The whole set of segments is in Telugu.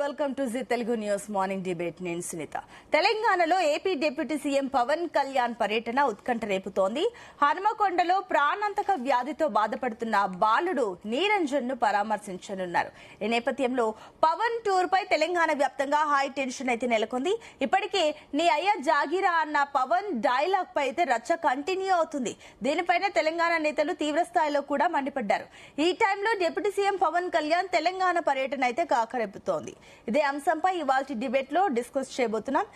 Welcome to Zee Telugu news morning debate. నేను సునీత. తెలంగాణలో AP deputy CM Pawan Kalyan పర్యటన ఉత్కంఠ రేపుతోంది. హనుమకొండలో ప్రాణాంతక వ్యాధితో బాధపడుతున్న బాలుడు నీరంజన్ ను పరామర్శించనున్నారు. ఈ నేపథ్యంలో పవన్ టూర్ పై తెలంగాణ వ్యాప్తంగా హై టెన్షన్ అయితే నెలకొంది. ఇప్పటికే నీ అయ్యా జాగిరా అన్న పవన్ డైలాగ్ పై అయితే రచ్చ కంటిన్యూ అవుతుంది. దీనిపైన తెలంగాణ నేతలు తీవ్ర స్థాయిలో కూడా మండిపడ్డారు. ఈ టైంలో డిప్యూటీ సీఎం పవన్ కళ్యాణ్ తెలంగాణ పర్యటన అయితే కాకరేపుతోంది. ఇదే అంశంపై ఇవాల్టి డిబేట్ లో డిస్కస్ చేయబోతున్నాం.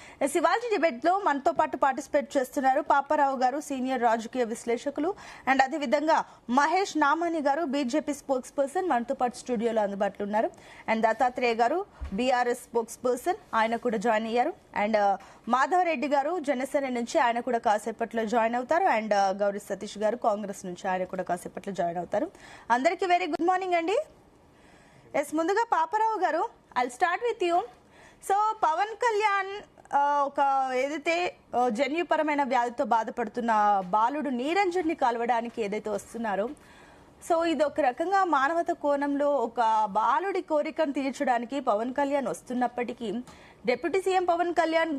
ఇవాల్టి డిబేట్ లో మనతో పాటు పార్టిసిపేట్ చేస్తున్నారు పాపారావు గారు, సీనియర్ రాజకీయ విశ్లేషకులు, అండ్ అదేవిధంగా మహేష్ నామాని గారు, బీజేపీ స్పోక్స్ పర్సన్, మనతో పాటు స్టూడియోలో అందుబాటులో ఉన్నారు. అండ్ దత్తాత్రేయ గారు, బీఆర్ఎస్ స్పోక్స్ పర్సన్, ఆయన కూడా జాయిన్ అయ్యారు. అండ్ మాధవరెడ్డి గారు జనసేన నుంచి, ఆయన కూడా కాసేపట్లో జాయిన్ అవుతారు. అండ్ గౌరీ సతీష్ గారు కాంగ్రెస్ నుంచి, ఆయన కూడా కాసేపట్లో జాయిన్ అవుతారు. అందరికీ వెరీ గుడ్ మార్నింగ్ అండి. ఎస్, ముందుగా Paparao garu, I'll start with you. So Pawan Kalyan ఒక ఏదైతే జన్యుపరమైన వ్యాధితో బాధపడుతున్న బాలుడు నీరంజన్ ని కలవడానికి ఏదైతే వస్తున్నారో, సో ఇది ఒక రకంగా మానవత కోణంలో ఒక బాలుడి కోరికను తీర్చడానికి పవన్ కళ్యాణ్ వస్తున్నప్పటికీ డిప్యూటీ సీఎం పవన్ కళ్యాణ్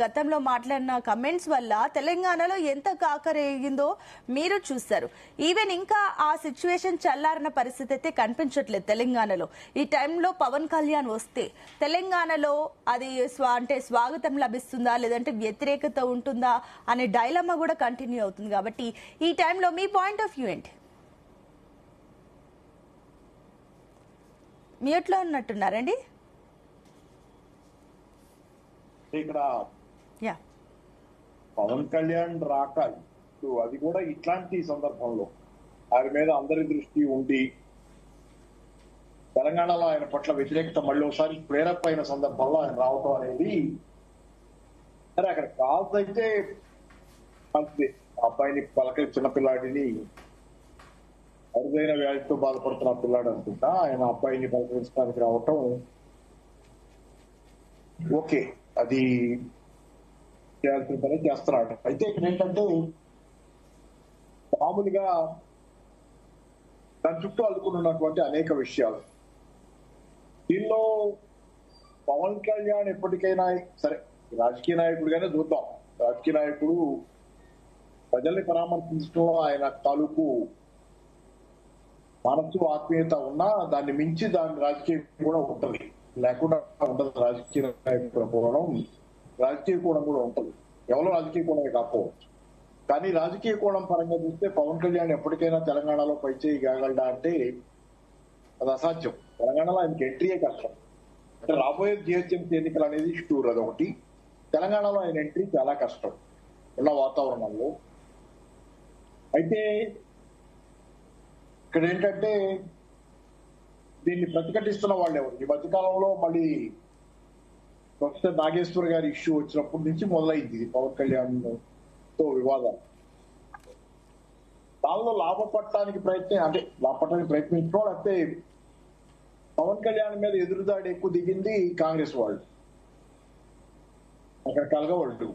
గతంలో మాట్లాడిన కమెంట్స్ వల్ల తెలంగాణలో ఎంత కాకరేగిందో మీరు చూస్తారు. ఈవెన్ ఇంకా ఆ సిచ్యువేషన్ చల్లారిన పరిస్థితి అయితే కనిపించట్లేదు తెలంగాణలో. ఈ టైంలో పవన్ కళ్యాణ్ వస్తే తెలంగాణలో అది అంటే స్వాగతం లభిస్తుందా లేదంటే వ్యతిరేకత ఉంటుందా అనే డైలమా కూడా కంటిన్యూ అవుతుంది. కాబట్టి ఈ టైంలో మీ పాయింట్ ఆఫ్ వ్యూ ఏంటి? మ్యూట్లో ఉన్నట్టున్నారండి. ఇక్కడ పవన్ కళ్యాణ్ రాక అది కూడా ఇట్లాంటి సందర్భంలో ఆయన మీద అందరి దృష్టి ఉండి తెలంగాణలో ఆయన పట్ల వ్యతిరేకత మళ్ళీ ఒకసారి ప్రేరప్ అయిన సందర్భంలో ఆయన రావటం అనేది, సరే అక్కడ కాదు అయితే మంచిది. అబ్బాయిని పలకరి చిన్నపిల్లాడిని, అరుదైన వ్యాధితో బాధపడుతున్న పిల్లాడు అనుకుంటా, ఆయన అబ్బాయిని పలకరించడానికి రావటం ఓకే, అది చేయాల్సిన పని చేస్తున్నాడు. అయితే ఇక్కడ ఏంటంటే మామూలుగా దాని చుట్టూ అల్లుకున్నటువంటి అనేక విషయాలు. దీనిలో పవన్ కళ్యాణ్ ఎప్పటికైనా సరే రాజకీయ నాయకుడిగానే చూద్దాం. రాజకీయ నాయకుడు ప్రజల్ని పరామర్శించడం ఆయన తాలూకు మనసు ఆత్మీయత ఉన్నా దాన్ని మించి దాని రాజకీయం కూడా ఉంటుంది, లేకుండా ఉండదు. రాజకీయ నాయకుల కోణం, రాజకీయ కోణం కూడా ఉంటుంది. ఎవరో రాజకీయ కోణమే కాకపోవచ్చు, కానీ రాజకీయ కోణం పరంగా చూస్తే పవన్ కళ్యాణ్ ఎప్పటికైనా తెలంగాణలో పైచేయి కాగలడా అంటే అది అసాధ్యం. తెలంగాణలో ఆయనకి ఎంట్రీయే కష్టం. అంటే రాబోయే జిహెచ్ఎంసీ ఎన్నికలు అనేది షూర్, అదొకటి. తెలంగాణలో ఆయన ఎంట్రీ చాలా కష్టం ఉన్న వాతావరణంలో. అయితే ఇక్కడ ఏంటంటే దీన్ని ప్రతిఘటిస్తున్న వాళ్ళు ఎవరు? ఈ మధ్యకాలంలో మళ్ళీ ప్రొఫెసర్ నాగేశ్వర్ గారి ఇష్యూ వచ్చినప్పటి నుంచి మొదలైంది పవన్ కళ్యాణ్ తో వివాదాలు. దానిలో లాభపడటానికి ప్రయత్నించడం, లేకపోతే పవన్ కళ్యాణ్ మీద ఎదురుదాడి ఎక్కువ దిగింది కాంగ్రెస్ వాళ్ళు. అక్కడ కలగవాళ్ళు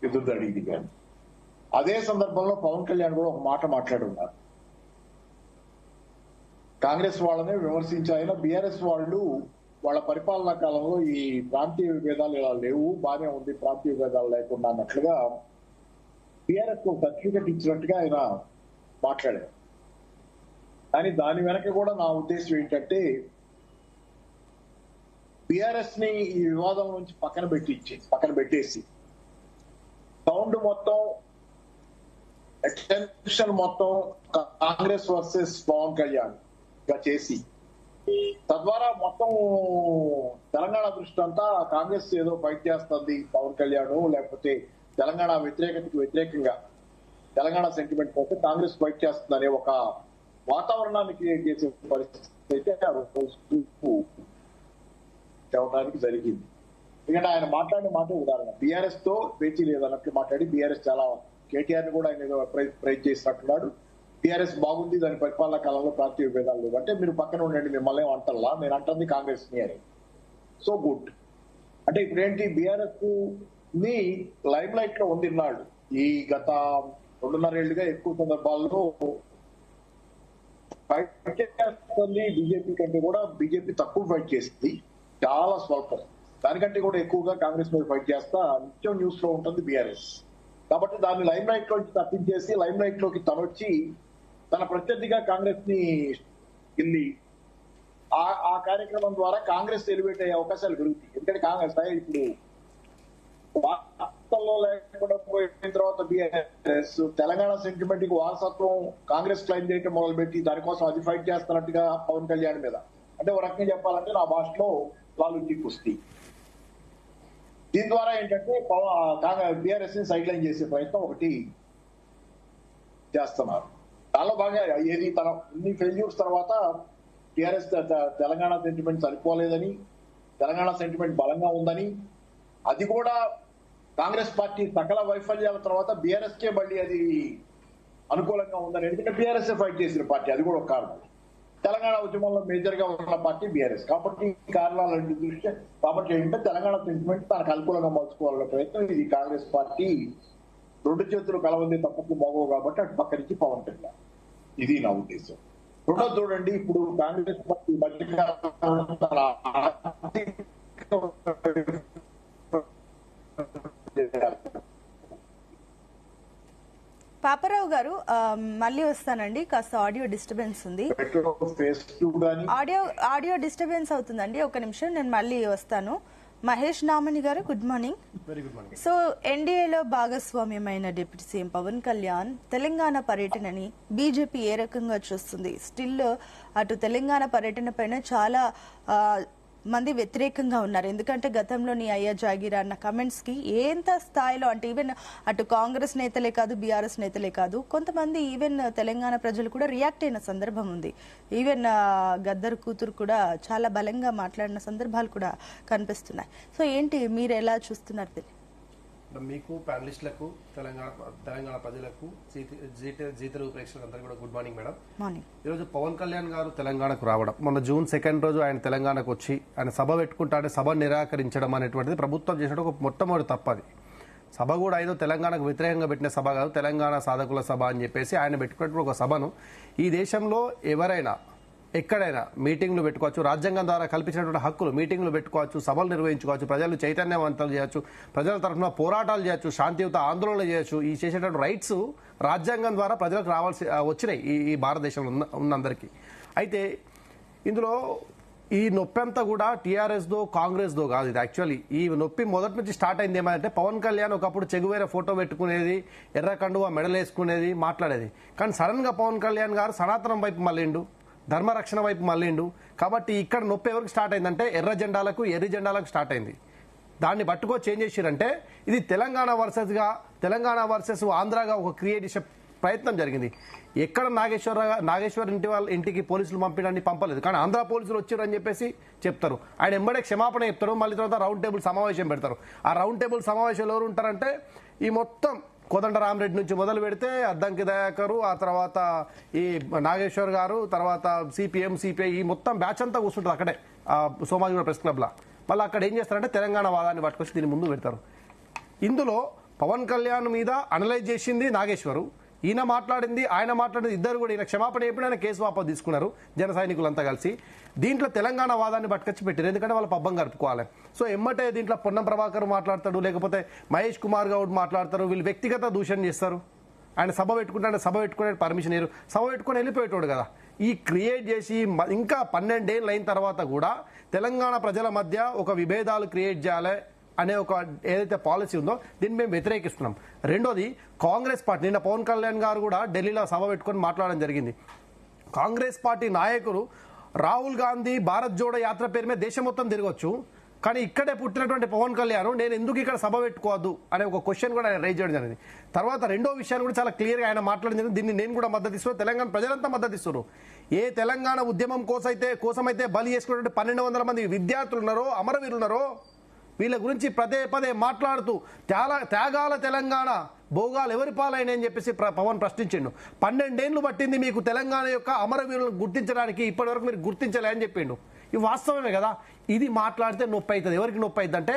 ఎదురుదాడి దిగారు. అదే సందర్భంలో పవన్ కళ్యాణ్ కూడా ఒక మాట మాట్లాడున్నారు. కాంగ్రెస్ వాళ్ళనే విమర్శించాయన, బీఆర్ఎస్ వాళ్ళు వాళ్ళ పరిపాలనా కాలంలో ఈ ప్రాంతీయ విభేదాలు ఇలా లేవు, బాగానే ఉంది, ప్రాంతీయ విభేదాలు లేకుండా అన్నట్లుగా బీఆర్ఎస్ సర్టిఫికెట్ ఇచ్చినట్టుగా ఆయన మాట్లాడారు. కానీ దాని వెనక కూడా నా ఉద్దేశం ఏంటంటే బీఆర్ఎస్ ని ఈ వివాదం నుంచి పక్కన పెట్టేసి సౌండ్ మొత్తం, ఎక్స్టెన్షన్ మొత్తం కాంగ్రెస్ వర్సెస్ పవన్ కళ్యాణ్ గా చేసి, తద్వారా మొత్తం తెలంగాణ దృష్టి అంతా కాంగ్రెస్ ఏదో ఫైట్ చేస్తుంది పవన్ కళ్యాణ్, లేకపోతే తెలంగాణ వ్యతిరేకంగా తెలంగాణ సెంటిమెంట్ కోసం కాంగ్రెస్ ఫైట్ చేస్తుంది అనే ఒక వాతావరణాన్ని క్రియేట్ చేసే పరిస్థితి అయితే చెప్పడానికి జరిగింది. ఎందుకంటే ఆయన మాట్లాడిన మాట ఉదాహరణ, బీఆర్ఎస్ తో పేచీ లేదన్నట్లు మాట్లాడి, బీఆర్ఎస్ చాలా కేటీఆర్ ని కూడా ఆయన ఏదో ప్రైజ్ చేసినట్టున్నాడు. టీఆర్ఎస్ బాగుంది, దాని పరిపాలనా కాలంలో ప్రాంతీయ విభేదాలు లేవు అంటే మీరు పక్కన ఉండండి, మిమ్మల్ని అంటల్లా, నేను అంటుంది కాంగ్రెస్ ని అని. So good. అంటే ఇప్పుడేంటి, బీఆర్ఎస్ ని లైమ్ లైట్ లో ఉండిన్నాడు ఈ గత 2.5 ఏళ్లుగా ఎక్కువ సందర్భాల్లో ఫైట్ చేస్తుంది బీజేపీ కంటే కూడా బీజేపీ తక్కువ ఫైట్ చేస్తుంది, చాలా స్వల్పం. దానికంటే కూడా ఎక్కువగా కాంగ్రెస్ మీద ఫైట్ చేస్తా నిత్యం న్యూస్ లో ఉంటుంది బీఆర్ఎస్. కాబట్టి దాన్ని లైమ్ లైట్ లోకి తప్పించేసి లైమ్ లైట్ లోకి తనొచ్చి తన ప్రత్యర్థిగా కాంగ్రెస్ ని గిల్లి ఆ కార్యక్రమం ద్వారా కాంగ్రెస్ ఎలివేట్ అయ్యే అవకాశాలు పెరుగుతాయి. ఎందుకంటే కాంగ్రెస్ ఇప్పుడు వార్తల్లో లేకుండా పోయిన తర్వాత బీఆర్ఎస్ తెలంగాణ సెంటిమెంట్ కి వారసత్వం కాంగ్రెస్ క్లైమ్ చేయడం మొదలుపెట్టి దానికోసం అది ఫైట్ చేస్తున్నట్టుగా పవన్ కళ్యాణ్ మీద, అంటే ఒక రకంగా చెప్పాలంటే నా భాషలో లాలుజీ కుస్తీ. దీని ద్వారా ఏంటంటే బీఆర్ఎస్ ని సైడ్ లైన్ చేసే ప్రయత్నం ఒకటి చేస్తున్నారు. దానిలో బాగా ఏది తన ఇన్ని ఫెయిల్యూర్స్ తర్వాత టీఆర్ఎస్ తెలంగాణ సెంటిమెంట్ సరిపోలేదని, తెలంగాణ సెంటిమెంట్ బలంగా ఉందని, అది కూడా కాంగ్రెస్ పార్టీ సకల వైఫల్యాల తర్వాత బీఆర్ఎస్ కే మళ్ళీ అది అనుకూలంగా ఉందని, ఎందుకంటే బీఆర్ఎస్ ఫైట్ చేసిన పార్టీ, అది కూడా ఒక కారణం. తెలంగాణ ఉద్యమంలో మేజర్ గా ఉన్న పార్టీ బీఆర్ఎస్. కాబట్టి ఈ కారణాలంటి దృష్ట్యా కాబట్టి ఏంటంటే తెలంగాణ సెంటిమెంట్ తనకు అనుకూలంగా మలుచుకోవాలనే ప్రయత్నం ఇది కాంగ్రెస్ పార్టీ రెండు చేతులు కలవంది తప్పకు మోగవు కాబట్టి అటు పక్క నుంచి పవన్ కళ్యాణ్. ఇది నా ఉద్దేశం. రెండో చూడండి, ఇప్పుడు కాంగ్రెస్ పార్టీ పాపారావు గారు మళ్ళీ వస్తానండి, కాస్త ఆడియో డిస్టర్బెన్స్ ఉంది. ఆడియో డిస్టర్బెన్స్ అవుతుందండి, ఒక నిమిషం, నేను మళ్ళీ వస్తాను. మహేష్ నామని గారు good morning. Very good morning. So ఎన్డీఏలో భాగస్వామ్యమైన డిప్యూటీ సీఎం పవన్ కళ్యాణ్ తెలంగాణ పర్యటనని బీజేపీ ఏ రకంగా చూస్తుంది? స్టిల్ అటు తెలంగాణ పర్యటన పైన చాలా మంది వ్యతిరేకంగా ఉన్నారు. ఎందుకంటే గతంలోని అయ్యా జాగీరా అన్న కమెంట్స్ కి ఎంత స్థాయిలో, అంటే ఈవెన్ అటు కాంగ్రెస్ నేతలే కాదు, బీఆర్ఎస్ నేతలే కాదు, కొంతమంది ఈవెన్ తెలంగాణ ప్రజలు కూడా రియాక్ట్ అయిన సందర్భం ఉంది. ఈవెన్ గద్దర్ కూతురు కూడా చాలా బలంగా మాట్లాడిన సందర్భాలు కూడా కనిపిస్తున్నాయి. సో ఏంటి, మీరు ఎలా చూస్తున్నారు? మీకు ప్యానలిస్టులకు తెలంగాణ ప్రజలకు జీ తెలుగు ప్రేక్షకులందరికీ కూడా గుడ్ మార్నింగ్ మేడం. మార్నింగ్. ఈరోజు పవన్ కళ్యాణ్ గారు తెలంగాణకు రావడం, మొన్న June 2 రోజు ఆయన తెలంగాణకు వచ్చి ఆయన సభ పెట్టుకుంటాడే సభ నిరాకరించడం అనేటువంటిది ప్రభుత్వం చేసిన ఒక మొట్టమొదటి తప్పది. సభ కూడా ఏదో తెలంగాణకు వ్యతిరేకంగా పెట్టిన సభ కాదు, తెలంగాణ సాధకుల సభ అని చెప్పేసి ఆయన పెట్టుకున్నటువంటి ఒక సభను ఈ దేశంలో ఎవరైనా ఎక్కడైనా మీటింగ్లు పెట్టుకోవచ్చు, రాజ్యాంగం ద్వారా కల్పించినటువంటి హక్కులు, మీటింగ్లు పెట్టుకోవచ్చు, సభలు నిర్వహించుకోవచ్చు, ప్రజలు చైతన్యవంతులు చేయొచ్చు, ప్రజల తరఫున పోరాటాలు చేయొచ్చు, శాంతియుత ఆందోళనలు చేయొచ్చు. ఈ చేసేటువంటి రైట్స్ రాజ్యాంగం ద్వారా ప్రజలకు వచ్చినాయి ఈ భారతదేశంలో ఉన్న అందరికీ. అయితే ఇందులో ఈ నొప్పి అంతా కూడా టీఆర్ఎస్దో కాంగ్రెస్దో కాదు. ఇది యాక్చువల్లీ ఈ నొప్పి మొదటి నుంచి స్టార్ట్ అయింది ఏమంటే, పవన్ కళ్యాణ్ ఒకప్పుడు చెగువేర ఫోటో పెట్టుకునేది, ఎర్ర కండువా మెడలేసుకునేది, మాట్లాడేది. కానీ సడన్ గా పవన్ కళ్యాణ్ గారు సనాతనం వైపు మళ్ళిండు, ధర్మరక్షణ వైపు మళ్ళిండు. కాబట్టి ఇక్కడ నొప్పి ఎవరికి స్టార్ట్ అయిందంటే ఎర్ర జెండాలకు ఎర్రి జెండాలకు స్టార్ట్ అయింది. దాన్ని పట్టుకో చేంజ్ చేసిరంటే ఇది తెలంగాణ వర్సెస్ ఆంధ్రాగా ఒక క్రియేట్ చేసే ప్రయత్నం జరిగింది. ఎక్కడ నాగేశ్వర్ ఇంటికి పోలీసులు పంపలేదు, కానీ ఆంధ్ర పోలీసులు వచ్చారని చెప్పేసి చెప్తారు. ఆయన ఎంబడే క్షమాపణ చెప్తారు, మళ్ళీ తర్వాత రౌండ్ టేబుల్ సమావేశం పెడతారు. ఆ రౌండ్ టేబుల్ సమావేశంలో ఎవరు ఉంటారంటే ఈ మొత్తం కోదండరామరెడ్డి నుంచి మొదలు పెడితే అద్దంకి దయాకరు, ఆ తర్వాత ఈ నాగేశ్వర్ గారు, తర్వాత సిపిఎం సిపిఐ, ఈ మొత్తం బ్యాచ్ అంతా కూర్చుంటుంది అక్కడే సోమాజిగూడ ప్రెస్ క్లబ్ లా. మళ్ళీ అక్కడ ఏం చేస్తారంటే తెలంగాణ వాదాన్ని పట్టుకొచ్చి దీని ముందు పెడతారు. ఇందులో పవన్ కళ్యాణ్ మీద అనలైజ్ చేసింది నాగేశ్వరు, ఆయన మాట్లాడింది ఇద్దరు కూడా. ఈయన క్షమాపణ చెప్పిన ఆయన కేసు వాపసు తీసుకున్నారు జన సైనికులంతా కలిసి. దీంట్లో తెలంగాణ వాదాన్ని పట్టుకొచ్చి పెట్టారు, ఎందుకంటే వాళ్ళు పబ్బం గడుపుకోవాలి. సో ఎమ్మటే దీంట్లో పొన్నం ప్రభాకర్ మాట్లాడతాడు, లేకపోతే మహేష్ కుమార్ గౌడ్ మాట్లాడతారు, వీళ్ళు వ్యక్తిగత దూషణ చేస్తారు. ఆయన సభ పెట్టుకునే పర్మిషన్ ఇవ్వరు, సభ పెట్టుకుని వెళ్ళిపోయేటోడు కదా. ఈ క్రియేట్ చేసి ఇంకా 12 ఏళ్ళు అయిన తర్వాత కూడా తెలంగాణ ప్రజల మధ్య ఒక విభేదాలు క్రియేట్ చేయాలి అనే ఒక ఏదైతే పాలసీ ఉందో దీన్ని మేము వ్యతిరేకిస్తున్నాం. రెండోది, కాంగ్రెస్ పార్టీ నిన్న పవన్ కళ్యాణ్ గారు కూడా ఢిల్లీలో సభ పెట్టుకొని మాట్లాడడం జరిగింది. కాంగ్రెస్ పార్టీ నాయకులు రాహుల్ గాంధీ భారత్ జోడో యాత్ర పేరు మీద దేశం మొత్తం తిరగొచ్చు, కానీ ఇక్కడే పుట్టినటువంటి పవన్ కళ్యాణ్ నేను ఎందుకు ఇక్కడ సభ పెట్టుకోవద్దు అనే ఒక క్వశ్చన్ కూడా ఆయన రైజ్ చేయడం జరిగింది. తర్వాత రెండో విషయాన్ని కూడా చాలా క్లియర్గా ఆయన మాట్లాడడం జరిగింది. దీన్ని నేను కూడా మద్దతు ఇస్తున్నాను, తెలంగాణ ప్రజలంతా మద్దతు ఇస్తున్నారు. ఏ తెలంగాణ ఉద్యమం కోసమైతే బలి చేసుకున్నటువంటి 1200 మంది విద్యార్థులు ఉన్నారో, అమరవీరులు ఉన్నారో, వీళ్ళ గురించి పదే మాట్లాడుతూ త్యాగాల తెలంగాణ భోగాలు ఎవరి పాలైన అని చెప్పేసి పవన్ ప్రశ్నించిండు. 12 ఏళ్లు పట్టింది మీకు తెలంగాణ యొక్క అమరవీరులను గుర్తించడానికి, ఇప్పటి వరకు మీరు గుర్తించలే అని చెప్పిండు. ఇది వాస్తవమే కదా. ఇది మాట్లాడితే నొప్పి అవుతుంది. ఎవరికి నొప్పి అవుతుంది అంటే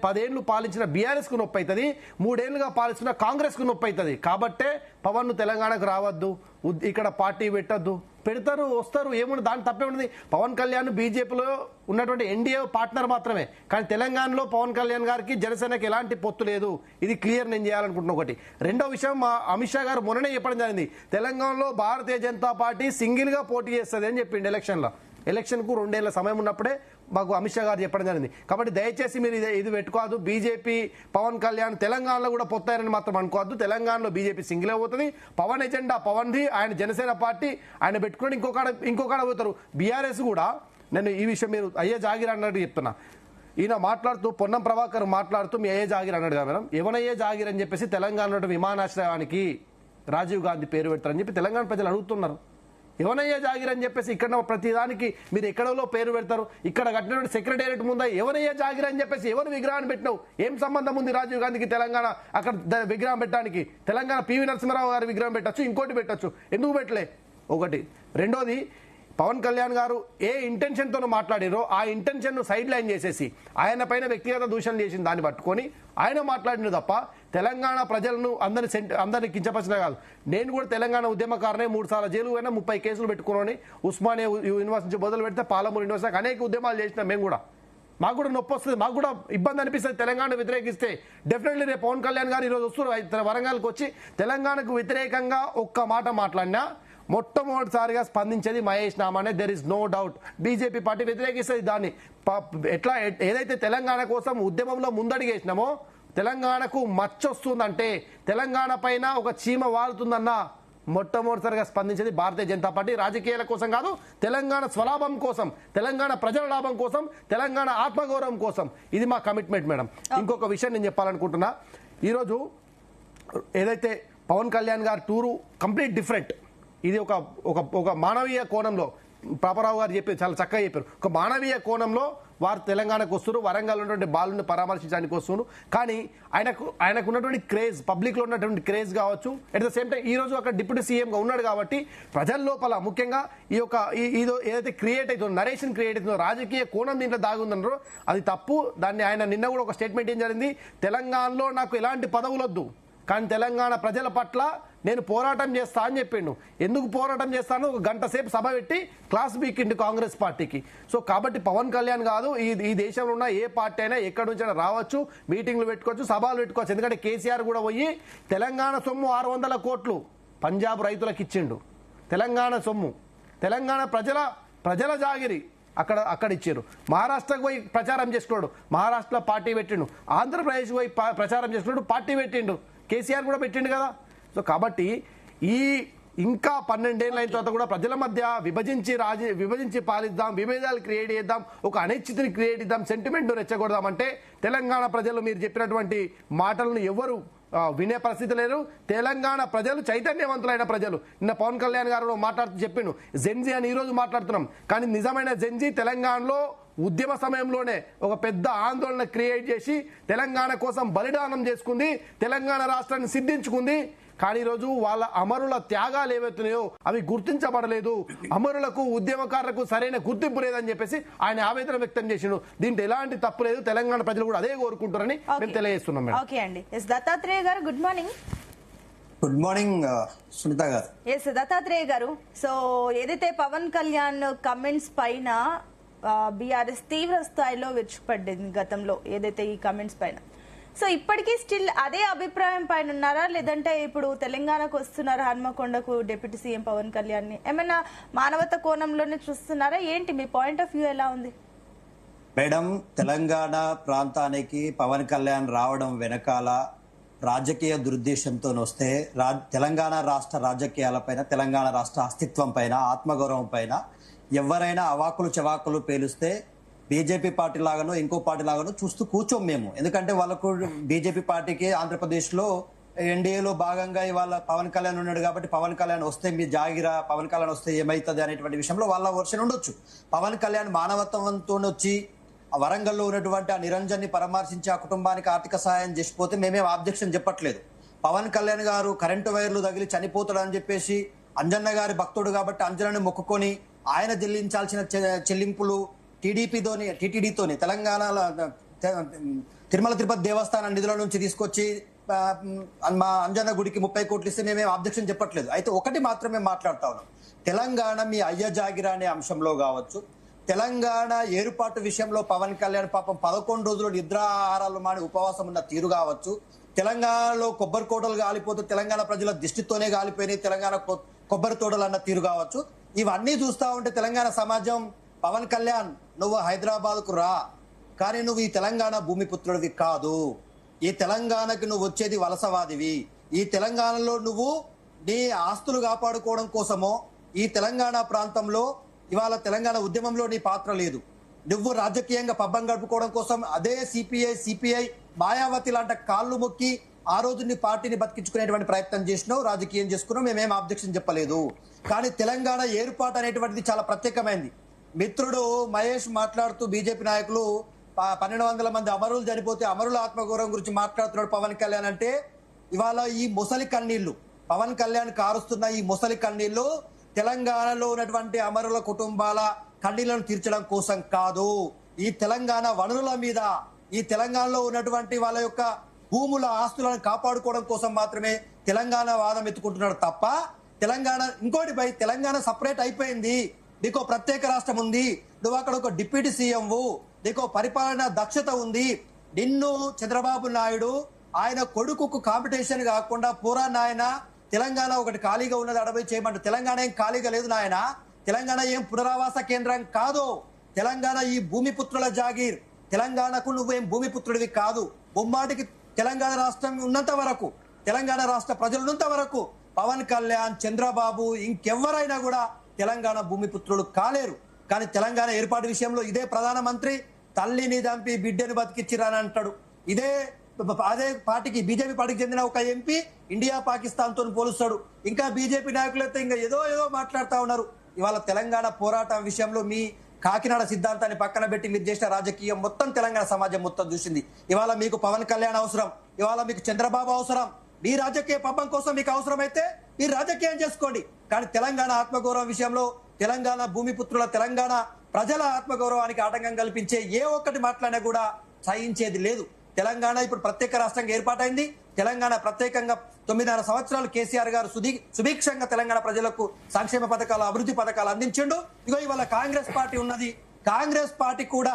10 ఏళ్ళు పాలించిన బీఆర్ఎస్కు నొప్పి అవుతుంది, 3 ఏళ్ళుగా పాలించిన కాంగ్రెస్కు నొప్పి అవుతుంది. కాబట్టే పవన్ తెలంగాణకు రావద్దు, ఇక్కడ పార్టీ పెట్టద్దు. పెడతారు, వస్తారు, ఏముంది దాని తప్పే ఉంది. పవన్ కళ్యాణ్ బీజేపీలో ఉన్నటువంటి ఎన్డీఏ పార్ట్నర్ మాత్రమే. కానీ తెలంగాణలో పవన్ కళ్యాణ్ గారికి జనసేనకి ఎలాంటి పొత్తు లేదు. ఇది క్లియర్ నేను చేయాలనుకుంటున్నా. ఒకటి. రెండో విషయం, మా అమిత్ షా గారు మొన్ననే చెప్పడం జరిగింది, తెలంగాణలో భారతీయ జనతా పార్టీ సింగిల్ గా పోటీ చేస్తుంది అని చెప్పిండు. ఎలక్షన్ కు 2 ఏళ్ల సమయం ఉన్నప్పుడే మాకు అమిత్ షా గారు చెప్పడం జరిగింది. కాబట్టి దయచేసి మీరు ఇది పెట్టుకోవద్దు. బీజేపీ పవన్ కళ్యాణ్ తెలంగాణలో కూడా పొత్తారని మాత్రం అనుకోవద్దు. తెలంగాణలో బీజేపీ సింగిల్ అవుతుంది. పవన్ ఎజెండా పవన్ది, ఆయన జనసేన పార్టీ ఆయన పెట్టుకుని ఇంకొకడ పోతారు. బీఆర్ఎస్ కూడా, నేను ఈ విషయం మీరు అయ్యే జాగిర్ అన్నట్టు చెప్తున్నా. ఈయన మాట్లాడుతూ, పొన్నం ప్రభాకర్ మాట్లాడుతూ మీ అయ్యే జాగిర్ అన్నాడు కదా మేడం. ఎవనయ్యే జాగిర్ అని చెప్పేసి తెలంగాణలో విమానాశ్రయానికి రాజీవ్ గాంధీ పేరు పెడతారని చెప్పి తెలంగాణ ప్రజలు అడుగుతున్నారు. ఎవనయ్యే జాగిర్ అని చెప్పేసి ఇక్కడ ప్రతిదానికి మీరు ఎక్కడో పేరు పెడతారు. ఇక్కడ కట్టినటువంటి సెక్రటేరియట్ ముందా ఎవనయ్యే జాగిర్ అని చెప్పేసి ఎవరు విగ్రహాన్ని పెట్టినావు? ఏం సంబంధం ఉంది రాజీవ్ గాంధీకి తెలంగాణ అక్కడ విగ్రహం పెట్టడానికి? తెలంగాణ పివి నరసింహారావు గారి విగ్రహం పెట్టచ్చు, ఇంకోటి పెట్టచ్చు, ఎందుకు పెట్టలే? ఒకటి. రెండోది, పవన్ కళ్యాణ్ గారు ఏ ఇంటెన్షన్ తో మాట్లాడారో ఆ ఇంటెన్షన్ ను సైడ్ లైన్ చేసేసి ఆయన పైన వ్యక్తిగత దూషణలు చేసిన దాన్ని పట్టుకొని ఆయన మాట్లాడిన తప్ప తెలంగాణ ప్రజలను అందరినీ కించపరిచిన కాదు. నేను కూడా తెలంగాణ ఉద్యమకారనే, 3 సార్లు జైలు పోయినా, 30 కేసులు పెట్టుకుని ఉస్మానియా యూనివర్సిటీ నుంచి మొదలు పెడితే పాలమూరు యూనివర్సిటీ అనేక ఉద్యమాలు చేసినా మేము కూడా. మాకు కూడా నొప్పి వస్తుంది, మాకు కూడా ఇబ్బంది అనిపిస్తుంది. తెలంగాణ వ్యతిరేకిస్తే డెఫినెట్లీ రేపు పవన్ కళ్యాణ్ గారు ఈరోజు వస్తున్నారు వరంగల్కి వచ్చి తెలంగాణకు వ్యతిరేకంగా ఒక్క మాట మాట్లాడినా మొట్టమొదటిసారిగా స్పందించేది మహేష్ నామానే. There is no doubt. BJP party వ్యతిరేకిస్తుంది దాన్ని. ఎట్లా ఏదైతే తెలంగాణ కోసం ఉద్యమంలో ముందడిగేసినామో, తెలంగాణకు మచ్చొస్తుందంటే, తెలంగాణ పైన ఒక చీమ వాలుతుందన్న మొట్టమొదటిసారిగా స్పందించేది భారతీయ జనతా పార్టీ. రాజకీయాల కోసం కాదు, తెలంగాణ స్వలాభం కోసం, తెలంగాణ ప్రజల లాభం కోసం, తెలంగాణ ఆత్మగౌరవం కోసం. ఇది మా కమిట్మెంట్ మేడం. ఇంకొక విషయం నేను చెప్పాలనుకుంటున్నా. ఈరోజు ఏదైతే పవన్ కళ్యాణ్ గారి టూరు కంప్లీట్ డిఫరెంట్. ఇది ఒక మానవీయ కోణంలో పాపరావు గారు చెప్పారు, చాలా చక్కగా చెప్పారు. ఒక మానవీయ కోణంలో వారు తెలంగాణకు వస్తున్నారు, వరంగల్ ఉన్నటువంటి బాలుని పరామర్శించడానికి వస్తున్నారు. కానీ ఆయనకు ఉన్నటువంటి క్రేజ్, పబ్లిక్ లో ఉన్నటువంటి క్రేజ్ కావచ్చు, అట్ ద సేమ్ టైం ఈ రోజు అక్కడ డిప్యూటీ సీఎం గా ఉన్నాడు కాబట్టి ప్రజల లోపల ముఖ్యంగా ఇదో ఏదైతే క్రియేట్ అవుతుందో, నరేషన్ క్రియేట్ అవుతుందో, రాజకీయ కోణం దీంట్లో దాగుందన్నారో అది తప్పు. దాన్ని ఆయన నిన్న కూడా ఒక స్టేట్మెంట్ ఏం జరిగింది, తెలంగాణలో నాకు ఎలాంటి పదవులు వద్దు, కానీ తెలంగాణ ప్రజల పట్ల నేను పోరాటం చేస్తా అని చెప్పిండు. ఎందుకు పోరాటం చేస్తాను? 1 గంట సేపు సభ పెట్టి క్లాస్ బీకిండు కాంగ్రెస్ పార్టీకి. సో కాబట్టి పవన్ కళ్యాణ్ కాదు, ఈ దేశంలో ఉన్న ఏ పార్టీ అయినా ఎక్కడి నుంచి అయినా రావచ్చు, మీటింగ్లు పెట్టుకోవచ్చు, సభలు పెట్టుకోవచ్చు. ఎందుకంటే కేసీఆర్ కూడా పోయి తెలంగాణ సొమ్ము 600 కోట్లు పంజాబ్ రైతులకు ఇచ్చిండు. తెలంగాణ సొమ్ము, తెలంగాణ ప్రజల జాగిరి అక్కడ ఇచ్చారు. మహారాష్ట్రకు పోయి ప్రచారం చేసుకున్నాడు, మహారాష్ట్రలో పార్టీ పెట్టిండు. ఆంధ్రప్రదేశ్ పోయి ప్రచారం చేసుకున్నాడు, పార్టీ పెట్టిండు. కేసీఆర్ కూడా పెట్టిండు కదా. సో కాబట్టి ఇంకా 12 ఏళ్ళ అయిన తర్వాత కూడా ప్రజల మధ్య విభజించి పాలిద్దాం, విభేదాలు క్రియేట్ చేద్దాం, ఒక అనిశ్చితిని క్రియేట్ చేద్దాం, సెంటిమెంట్ రెచ్చగొడదామంటే తెలంగాణ ప్రజలు మీరు చెప్పినటువంటి మాటలను ఎవరు వినే పరిస్థితి లేరు. తెలంగాణ ప్రజలు చైతన్యవంతులైన ప్రజలు. నిన్న పవన్ కళ్యాణ్ గారు మాట్లాడుతూ చెప్పిండు జెన్జీ అని. ఈ రోజు మాట్లాడుతున్నాం, కానీ నిజమైన జెన్జీ తెలంగాణలో ఉద్యమ సమయంలోనే ఒక పెద్ద ఆందోళన క్రియేట్ చేసి తెలంగాణ కోసం బలిదానం చేసుకుంది, తెలంగాణ రాష్ట్రాన్ని సిద్ధించుకుంది. కానీ ఈరోజు వాళ్ళ అమరుల త్యాగాలు ఏవైతున్నాయో అవి గుర్తించబడలేదు, అమరులకు ఉద్యమకారులకు సరైన గుర్తింపు లేదని చెప్పేసి ఆయన ఆవేదన వ్యక్తం చేసిండు. దీంట్లో ఎలాంటి తప్పు లేదు, తెలంగాణ ప్రజలు కూడా అదే కోరుకుంటారని మేము తెలియజేస్తున్నాం మేడం. ఓకే అండి. Dattatreya garu good morning. Good morning Sunitha garu. Yes Dattatreya garu, so ఏదైతే పవన్ కళ్యాణ్ కమెంట్స్ పైన బీఆర్ఎస్ తీవ్ర స్థాయిలో విరుచుకుపడ్డింది గతంలో, ఏదైతే ఈ కమెంట్స్ పైన, సో ఇప్పటికీ స్టిల్ అదే అభిప్రాయం పైన ఉన్నారా, లేదంటే ఇప్పుడు తెలంగాణకు వస్తున్నారు హన్మకొండకు డిప్యూటీ సీఎం పవన్ కళ్యాణ్ ని ఏమైనా మానవత కోణంలోనే చూస్తున్నారా? ఏంటి మీ పాయింట్ ఆఫ్ వ్యూ ఎలా ఉంది? మేడం, తెలంగాణ ప్రాంతానికి పవన్ కళ్యాణ్ రావడం వెనకాల రాజకీయ దురుద్దేశంతో వస్తే తెలంగాణ రాష్ట్ర రాజకీయాలపైన, తెలంగాణ రాష్ట్ర అస్తిత్వం పైన, ఆత్మగౌరవం పైన ఎవరైనా అవాకులు చవాకులు పేలుస్తే బీజేపీ పార్టీ లాగానో ఇంకో పార్టీ లాగానో చూస్తూ కూర్చోం మేము. ఎందుకంటే వాళ్ళకు బీజేపీ పార్టీకి ఆంధ్రప్రదేశ్లో ఎన్డీఏలో భాగంగా ఇవాళ పవన్ కళ్యాణ్ ఉన్నాడు కాబట్టి పవన్ కళ్యాణ్ వస్తే మీ జాగిరా, పవన్ కళ్యాణ్ వస్తే ఏమైతుంది అనేటువంటి విషయంలో వాళ్ళ వర్షన్ ఉండొచ్చు. పవన్ కళ్యాణ్ మానవత్వంతో వచ్చి ఆ వరంగల్లో ఉన్నటువంటి ఆ నిరంజన్ ని పరామర్శించి ఆ కుటుంబానికి ఆర్థిక సహాయం చేసిపోతే మేమేం ఆబ్జెక్షన్ చెప్పట్లేదు. పవన్ కళ్యాణ్ గారు కరెంటు వైర్లు తగిలి చనిపోతాడని చెప్పేసి అంజన్న గారి భక్తుడు కాబట్టి అంజనని మొక్కుకొని ఆయన చెల్లించాల్సిన చెల్లింపులు టీటీడీతోని తెలంగాణలో తిరుమల తిరుపతి దేవస్థానం నిధుల నుంచి తీసుకొచ్చి మా అంజన్న గుడికి 30 కోట్లు ఇస్తే మేమేం అబ్జెక్షన్ చెప్పట్లేదు. అయితే ఒకటి మాత్రమే మాట్లాడుతా ఉన్నాం. తెలంగాణ మీ అయ్య జాగిరా అనే అంశంలో కావచ్చు, తెలంగాణ ఏర్పాటు విషయంలో పవన్ కళ్యాణ్ పాపం 11 రోజులు నిద్రాహారాలు మాని ఉపవాసం ఉన్న తీరు కావచ్చు, తెలంగాణలో కొబ్బరి కోటలు కాలిపోతే తెలంగాణ ప్రజల దిష్టితోనే కాలిపోయినాయి తెలంగాణ కొబ్బరి తోటలు అన్న తీరు కావచ్చు, ఇవన్నీ చూస్తా ఉంటే తెలంగాణ సమాజం పవన్ కళ్యాణ్ నువ్వు హైదరాబాద్కు రా, కానీ నువ్వు ఈ తెలంగాణ భూమిపుత్రుడివి కాదు, ఈ తెలంగాణకి నువ్వు వచ్చేది వలసవాదివి, ఈ తెలంగాణలో నువ్వు నీ ఆస్తులు కాపాడుకోవడం కోసమో ఈ తెలంగాణ ప్రాంతంలో ఇవాళ తెలంగాణ ఉద్యమంలో నీ పాత్ర లేదు, నువ్వు రాజకీయంగా పబ్బం గడుపుకోవడం కోసం అదే సిపిఐ మాయావతి లాంటి కాళ్ళు మొక్కి ఆ రోజు నీ పార్టీని బతికించుకునేటువంటి ప్రయత్నం చేసినావు, రాజకీయం చేసుకున్నావు, మేమేం ఆబ్జెక్షన్ చెప్పలేదు. కానీ తెలంగాణ ఏర్పాటు అనేటువంటిది చాలా ప్రత్యేకమైంది. మిత్రుడు మహేష్ మాట్లాడుతూ బీజేపీ నాయకులు 1200 మంది అమరులు చనిపోతే అమరుల ఆత్మగౌరవం గురించి మాట్లాడుతున్నాడు పవన్ కళ్యాణ్ అంటే, ఇవాళ ఈ ముసలి కన్నీళ్లు పవన్ కళ్యాణ్ కారుస్తున్న ఈ ముసలి కన్నీళ్లు తెలంగాణలో ఉన్నటువంటి అమరుల కుటుంబాల కన్నీళ్లను తీర్చడం కోసం కాదు, ఈ తెలంగాణ వనరుల మీద ఈ తెలంగాణలో ఉన్నటువంటి వాళ్ళ యొక్క భూముల ఆస్తులను కాపాడుకోవడం కోసం మాత్రమే తెలంగాణ వాదం ఎత్తుకుంటున్నాడు తప్ప తెలంగాణ ఇంకోటి పై తెలంగాణ సపరేట్ అయిపోయింది, నీకో ప్రత్యేక రాష్ట్రం ఉంది, నువ్వు అక్కడ ఒక డిప్యూటీ సీఎంవు, నీకో పరిపాలన దక్షత ఉంది, నిన్ను చంద్రబాబు నాయుడు ఆయన కొడుకుకు కాంపిటీషన్ కాకుండా పూరా నాయన తెలంగాణ ఒకటి ఖాళీగా ఉన్నది అడవి చేయమంటారు. తెలంగాణ ఏం ఖాళీగా లేదు నాయన, తెలంగాణ ఏం పునరావాస కేంద్రం కాదు, తెలంగాణ ఈ భూమిపుత్రుల జాగీర్, తెలంగాణకు నువ్వేం భూమిపుత్రుడివి కాదు. బొమ్మాటికి తెలంగాణ రాష్ట్రం ఉన్నంత వరకు, తెలంగాణ రాష్ట్ర ప్రజలు ఉన్నంత వరకు పవన్ కళ్యాణ్, చంద్రబాబు ఇంకెవ్వరైనా కూడా తెలంగాణ భూమిపుత్రులు కాలేరు. కానీ తెలంగాణ ఏర్పాటు విషయంలో ఇదే ప్రధానమంత్రి తల్లిని చంపి బిడ్డని బతికిచ్చిరని అంటాడు. అదే పార్టీకి బీజేపీ పార్టీకి చెందిన ఒక ఎంపీ ఇండియా పాకిస్తాన్ తో పోలుస్తాడు. ఇంకా బీజేపీ నాయకులైతే ఇంకా ఏదో మాట్లాడుతూ ఉన్నారు. ఇవాళ తెలంగాణ పోరాటం విషయంలో మీ కాకినాడ సిద్ధాంతాన్ని పక్కన పెట్టి మీరు చేసిన రాజకీయం మొత్తం తెలంగాణ సమాజం మొత్తం చూసింది. ఇవాళ మీకు పవన్ కళ్యాణ్ అవసరం, ఇవాళ మీకు చంద్రబాబు అవసరం, మీ రాజకీయ పబ్బం కోసం మీకు అవసరమైతే మీరు రాజకీయం చేసుకోండి. కానీ తెలంగాణ ఆత్మగౌరవం విషయంలో, తెలంగాణ భూమిపుత్రుల, తెలంగాణ ప్రజల ఆత్మగౌరవానికి ఆటంకం కల్పించే ఏ ఒక్కటి మాట్లాడినా కూడా సహించేది లేదు. తెలంగాణ ఇప్పుడు ప్రత్యేక రాష్ట్రంగా ఏర్పాటైంది. తెలంగాణ ప్రత్యేకంగా 9.5 సంవత్సరాలు కేసీఆర్ గారు సుభిక్షంగా తెలంగాణ ప్రజలకు సంక్షేమ పథకాలు, అభివృద్ధి పథకాలు అందించిండు. ఇవాళ కాంగ్రెస్ పార్టీ ఉన్నది, కాంగ్రెస్ పార్టీ కూడా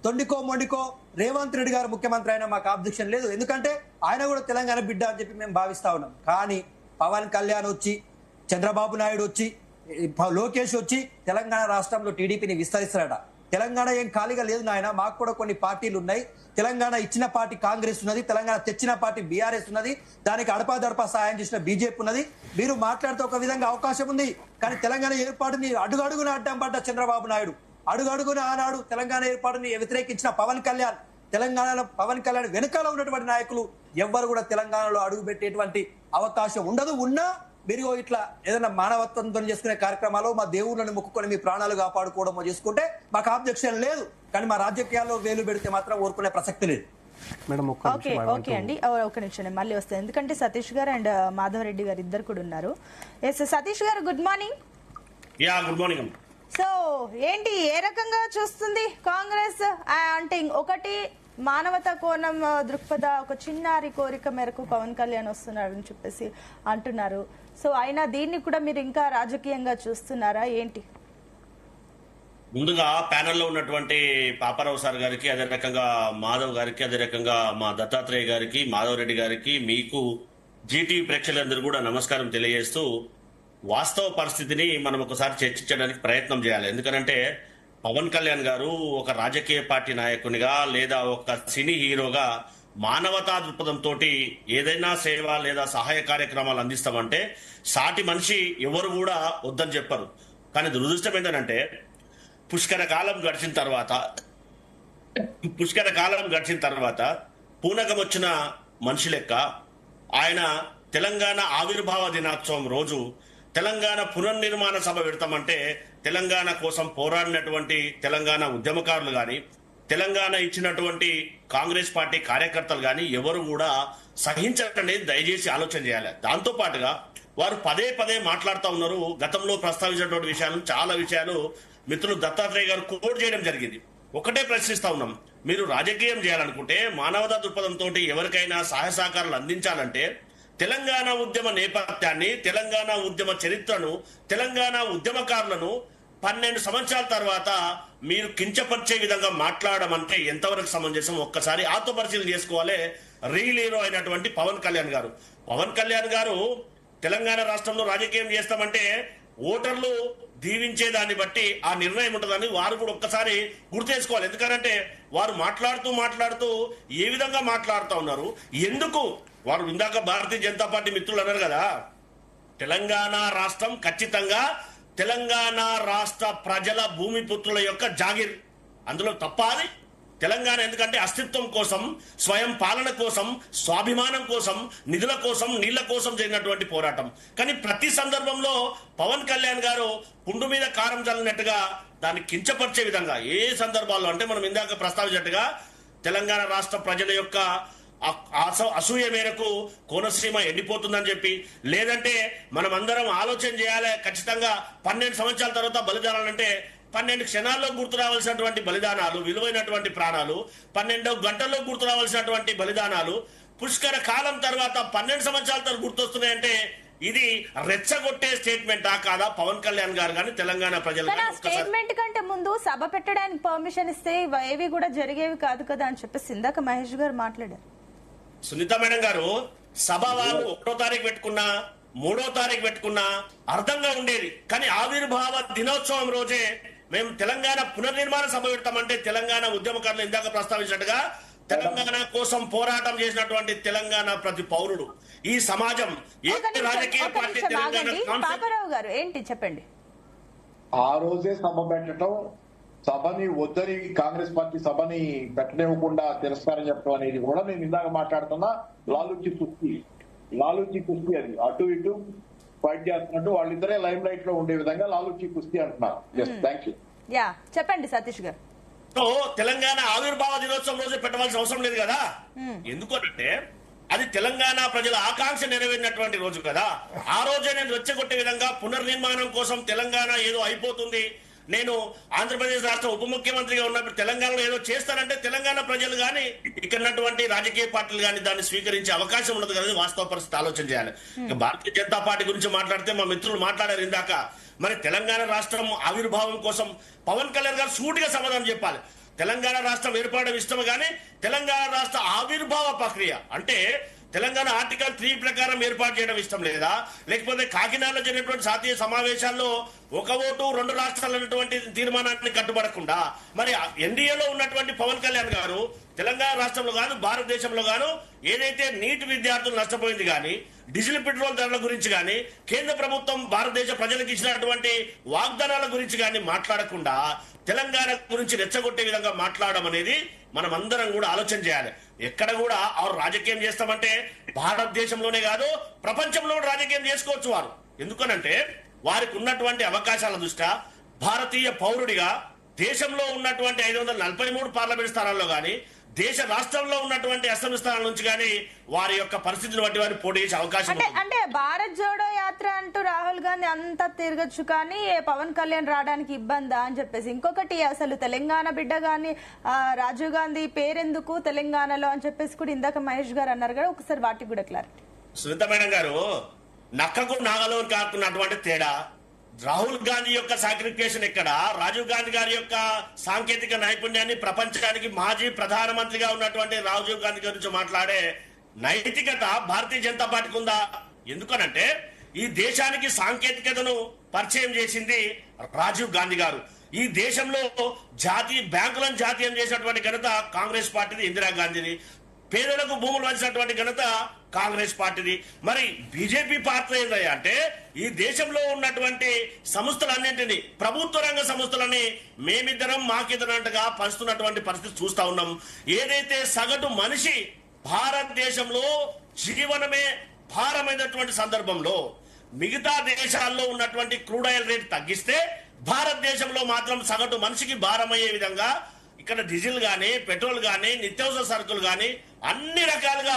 తొండికో మొండికో రేవంత్ రెడ్డి గారు ముఖ్యమంత్రి అయినా మాకు ఆబ్జెక్షన్ లేదు, ఎందుకంటే ఆయన కూడా తెలంగాణ బిడ్డ అని చెప్పి మేము భావిస్తా ఉన్నాం. కానీ పవన్ కళ్యాణ్ వచ్చి, చంద్రబాబు నాయుడు వచ్చి, లోకేష్ వచ్చి తెలంగాణ రాష్ట్రంలో టీడీపీని విస్తరిస్తారట. తెలంగాణ ఏం ఖాళీగా లేదు నాయన, మాకు కూడా కొన్ని పార్టీలు ఉన్నాయి. తెలంగాణ ఇచ్చిన పార్టీ కాంగ్రెస్ ఉన్నది, తెలంగాణ తెచ్చిన పార్టీ బీఆర్ఎస్ ఉన్నది, దానికి అడపాదడపా సాయం చేసిన బీజేపీ ఉన్నది. మీరు మాట్లాడితే ఒక విధంగా అవకాశం ఉంది, కానీ తెలంగాణ ఏర్పాటుని అడుగడుగున అడ్డం పడ్డ చంద్రబాబు నాయుడు, అడుగడుగున ఆనాడు తెలంగాణ ఏర్పాటుని వ్యతిరేకించిన పవన్ కళ్యాణ్, తెలంగాణలో పవన్ కళ్యాణ్ వెనకాల ఉన్నటువంటి నాయకులు ఎవ్వరు కూడా తెలంగాణలో అడుగు పెట్టేటువంటి అవకాశం ఉండదు. ఉన్నా మీరు ఇట్లా ఏదైనా మానవత్వంతో చేసుకునే కార్యక్రమాలు, మా దేవుళ్ళని మొక్కుకొని మీ ప్రాణాలు కాపాడుకోవడమో చేసుకుంటే మాకు ఆబ్జెక్షన్ లేదు, కానీ మా రాజకీయాల్లో వేలు పెడితే మాత్రం ఊరుకునే ప్రసక్తి లేదు. ఓకే అండి, ఒక నిమిషం మళ్ళీ వస్తాయి, ఎందుకంటే సతీష్ గారు అండ్ మాధవరెడ్డి గారు ఇద్దరు కూడా ఉన్నారు. ఎస్ సతీష్ గారు, good morning. Good morning. So ఏంటి, ఏ రకంగా చూస్తుంది కాంగ్రెస్? అంటే ఒకటి మానవతా కోణం దృక్పథ, ఒక చిన్నారి కోరిక మేరకు పవన్ కళ్యాణ్ వస్తున్నారని చెప్పేసి అంటున్నారు. సో అయినా దీన్ని కూడా మీరు ఇంకా రాజకీయంగా చూస్తున్నారా ఏంటి? ముందుగా ప్యానెల్లో ఉన్నటువంటి పాపారావు సార్ గారికి, అదే రకంగా మాధవ్ గారికి, అదే రకంగా మా దత్తాత్రేయ గారికి, మాధవ్ రెడ్డి గారికి, మీకు జీటీవీ ప్రేక్షకులందరూ కూడా నమస్కారం తెలియజేస్తూ, వాస్తవ పరిస్థితిని మనం ఒకసారి చర్చించడానికి ప్రయత్నం చేయాలి. ఎందుకంటే పవన్ కళ్యాణ్ గారు ఒక రాజకీయ పార్టీ నాయకునిగా లేదా ఒక సినీ హీరోగా మానవతా దృక్పథంతో ఏదైనా సేవ లేదా సహాయ కార్యక్రమాలు అందిస్తామంటే సాటి మనిషి ఎవరు కూడా వద్దని చెప్పరు. కానీ దురదృష్టం ఏంటంటే పుష్కర కాలం గడిచిన తర్వాత పూనకం వచ్చిన మనిషి లెక్క ఆయన తెలంగాణ ఆవిర్భావ దినోత్సవం రోజు తెలంగాణ పునర్నిర్మాణ సభ పెడతామంటే తెలంగాణ కోసం పోరాడినటువంటి తెలంగాణ ఉద్యమకారులు కానీ, తెలంగాణ ఇచ్చినటువంటి కాంగ్రెస్ పార్టీ కార్యకర్తలు కానీ ఎవరు కూడా సహించటనేది దయచేసి ఆలోచన చేయాలి. దాంతో పాటుగా వారు పదే పదే మాట్లాడుతూ ఉన్నారు. గతంలో ప్రస్తావించినటువంటి విషయాలు, చాలా విషయాలు మిత్రులు దత్తాత్రేయ గారు కోట్ చేయడం జరిగింది. ఒకటే ప్రశ్నిస్తా ఉన్నాం, మీరు రాజకీయం చేయాలనుకుంటే మానవతా దృక్పథంతో ఎవరికైనా సహాయ సహకారాలు అందించాలంటే తెలంగాణ ఉద్యమ నేపథ్యాన్ని, తెలంగాణ ఉద్యమ చరిత్రను, తెలంగాణ ఉద్యమకారులను 12 సంవత్సరాల తర్వాత మీరు కించపరిచే విధంగా మాట్లాడడం అంటే ఎంతవరకు సమంజసం? ఒక్కసారి ఆత్మపరిశీలన చేసుకోవాలి. రియల్ హీరో అయినటువంటి పవన్ కళ్యాణ్ గారు. పవన్ కళ్యాణ్ గారు తెలంగాణ రాష్ట్రంలో రాజకీయం చేస్తామంటే ఓటర్లు దీవించే దాన్ని బట్టి ఆ నిర్ణయం ఉంటుందని వారు కూడా ఒక్కసారి గుర్తు చేసుకోవాలి. ఎందుకంటే వారు మాట్లాడుతూ ఏ విధంగా మాట్లాడుతూ ఉన్నారు, ఎందుకు వారు ఇందాక భారతీయ జనతా పార్టీ మిత్రులు అన్నారు కదా, తెలంగాణ రాష్ట్రం ఖచ్చితంగా తెలంగాణ రాష్ట్ర ప్రజల భూమిపుత్రుల యొక్క జాగిర్. అందులో తప్పాది తెలంగాణ ఎందుకంటే అస్తిత్వం కోసం, స్వయం పాలన కోసం, స్వాభిమానం కోసం, నిధుల కోసం, నీళ్ల కోసం జరిగినటువంటి పోరాటం. కానీ ప్రతి సందర్భంలో పవన్ కళ్యాణ్ గారు పుండు మీద కారం చల్లినట్టుగా దాన్ని కించపరిచే విధంగా ఏ సందర్భాల్లో అంటే మనం ఇందాక ప్రస్తావించినట్టుగా తెలంగాణ రాష్ట్ర ప్రజల యొక్క అసూయ మేరకు కోనసీమ ఎండిపోతుందని చెప్పి, లేదంటే మనం అందరం ఆలోచన చేయాలి, ఖచ్చితంగా 12 సంవత్సరాల తర్వాత బలిదానాలంటే 12 క్షణాల్లో గుర్తు రావాల్సినటువంటి బలిదానాలు, విలువైనటువంటి ప్రాణాలు 12 గంటల్లో గుర్తు రావాల్సినటువంటి బలిదానాలు పుష్కర కాలం తర్వాత 12 సంవత్సరాల తర్వాత గుర్తొస్తున్నాయంటే ఇది రెచ్చగొట్టే స్టేట్మెంటా కాదా పవన్ కళ్యాణ్ గారు కానీ తెలంగాణ ప్రజలు? స్టేట్మెంట్ కంటే ముందు సభ పెట్టడానికి పర్మిషన్ ఇస్తే ఏవి కూడా జరిగేవి కాదు కదా అని చెప్పేసి ఇందాక మహేష్ గారు మాట్లాడారు. సునీత మేడం గారు, సభ వాళ్ళు 1వ తారీఖు పెట్టుకున్నా 3వ తారీఖు పెట్టుకున్నా అర్థంగా ఉండేది. కానీ ఆవిర్భావ దినోత్సవం రోజే మేము తెలంగాణ పునర్నిర్మాణ సభ పెడతామంటే తెలంగాణ ఉద్యమకారులు ఇందాక ప్రస్తావించినట్టుగా తెలంగాణ కోసం పోరాటం చేసినటువంటి తెలంగాణ ప్రతి పౌరుడు, ఈ సమాజం, ఏ రాజకీయ పార్టీ పాపారావు గారు ఏంటి చెప్పండి. ఆ రోజే సభ పెట్టడం, సభని వద్దని కాంగ్రెస్ పార్టీ సభని పెట్టనివ్వకుండా తిరస్కారం చెప్పడం అనేది కూడా నేను ఇందాక మాట్లాడుతున్నా లాలూచి కుస్తీ అది అటు ఇటు ఫైట్ చేస్తున్నట్టు వాళ్ళిద్దరే లైమ్ లైట్ లో ఉండే విధంగా లాలూచి కుస్తీ అంటున్నారు. Thank you. యా చెప్పండి సతీష్ గారు. తెలంగాణ ఆవిర్భావ దినోత్సవం రోజే పెట్టవలసిన అవసరం లేదు కదా. ఎందుకంటే అది తెలంగాణ ప్రజల ఆకాంక్ష నెరవేరినటువంటి రోజు కదా. ఆ రోజే నేను రెచ్చగొట్టే విధంగా పునర్నిర్మాణం కోసం తెలంగాణ ఏదో అయిపోతుంది, నేను ఆంధ్రప్రదేశ్ రాష్ట్ర ఉప ముఖ్యమంత్రిగా ఉన్నప్పుడు తెలంగాణలో ఏదో చేస్తానంటే తెలంగాణ ప్రజలు కానీ ఇక్కడ రాజకీయ పార్టీలు కానీ దాన్ని స్వీకరించే అవకాశం ఉండదు కదా. వాస్తవ పరిస్థితి ఆలోచన చేయాలి. భారతీయ జనతా పార్టీ గురించి మాట్లాడితే మా మిత్రులు మాట్లాడారు ఇందాక. మరి తెలంగాణ రాష్ట్రం ఆవిర్భావం కోసం పవన్ కళ్యాణ్ గారు సూటిగా సమాధానం చెప్పాలి. తెలంగాణ రాష్ట్రం ఏర్పడడం ఇష్టం కానీ తెలంగాణ రాష్ట్ర ఆవిర్భావ ప్రక్రియ అంటే తెలంగాణ ఆర్టికల్ 3 ప్రకారం ఏర్పాటు చేయడం ఇష్టం లేదా, లేకపోతే కాకినాడలో జరిగినటువంటి జాతీయ సమావేశాల్లో 1 ఓటు 2 రాష్ట్రాలు అన్నటువంటి తీర్మానాన్ని కట్టుబడకుండా మరి ఎన్డీఏలో ఉన్నటువంటి పవన్ కళ్యాణ్ గారు తెలంగాణ రాష్ట్రంలో గాను భారతదేశంలో గాను ఏదైతే నీట్ విద్యార్థులు నష్టపోయింది కానీ, డీజిల్ పెట్రోల్ ధరల గురించి కానీ, కేంద్ర ప్రభుత్వం భారతదేశ ప్రజలకు ఇచ్చినటువంటి వాగ్దానాల గురించి కానీ మాట్లాడకుండా తెలంగాణ గురించి రెచ్చగొట్టే విధంగా మాట్లాడడం అనేది మనం అందరం కూడా ఆలోచన చేయాలి. ఎక్కడ కూడా వారు రాజకీయం చేస్తామంటే భారతదేశంలోనే కాదు ప్రపంచంలో రాజకీయం చేసుకోవచ్చు వారు. ఎందుకనంటే వారికి ఉన్నటువంటి అవకాశాల దృష్ట్యా భారతీయ పౌరుడిగా దేశంలో ఉన్నటువంటి 543 పార్లమెంట్ స్థానాల్లో గాని, దేశ రాష్ట్రంలో ఉన్నటువంటి అసెంబ్లీ స్థానాల నుంచి గాని వారి యొక్క పరిస్థితిని బట్టి వారు పోటీ చేసే అవకాశం అంటే భారత్ జోడో యాత్ర అంటూ రాహుల్ గాంధీ అంతా తిరగచ్చు కానీ పవన్ కళ్యాణ్ రావడానికి ఇబ్బందా అని చెప్పేసి. ఇంకొకటి అసలు తెలంగాణ బిడ్డ గాని రాజీవ్ గాంధీ పేరెందుకు తెలంగాణలో అని చెప్పేసి కూడా ఇందాక మహేష్ గారు అన్నారు కదా, ఒకసారి వాటికి కూడా క్లారిటీ. సునీత మేడం గారు, నక్కకు నాగలో కాకున్నటువంటి తేడా రాహుల్ గాంధీ యొక్క సాక్రిఫికేషన్ ఎక్కడ, రాజీవ్ గాంధీ గారి యొక్క సాంకేతిక నైపుణ్యాన్ని ప్రపంచానికి మాజీ ప్రధానమంత్రిగా ఉన్నటువంటి రాజీవ్ గాంధీ గురించి మాట్లాడే నైతికత భారతీయ జనతా పార్టీకి ఉందా? ఎందుకనంటే ఈ దేశానికి సాంకేతికతను పరిచయం చేసింది రాజీవ్ గాంధీ గారు. ఈ దేశంలో బ్యాంకులను జాతీయం చేసినటువంటి ఘనత కాంగ్రెస్ పార్టీది, ఇందిరాగాంధీది. పేదలకు భూములు వంచినటువంటి ఘనత కాంగ్రెస్ పార్టీది. మరి బీజేపీ పార్టీ ఏంటంటే అంటే ఈ దేశంలో ఉన్నటువంటి సంస్థలన్నింటినీ, ప్రభుత్వ రంగ సంస్థలని మేమిద్దరం మాకిద్దరంటగా పంచుతున్నటువంటి పరిస్థితి చూస్తా ఉన్నాం. ఏదైతే సగటు మనిషి భారతదేశంలో జీవనమే భారమైనటువంటి సందర్భంలో మిగతా దేశాల్లో ఉన్నటువంటి క్రూడ్ ఆయిల్ రేట్ తగ్గిస్తే భారతదేశంలో మాత్రం సగటు మనిషికి భారమయ్యే విధంగా ఇక్కడ డీజిల్ గానీ, పెట్రోల్ గానీ, నిత్యావసర సరుకులు గానీ అన్ని రకాలుగా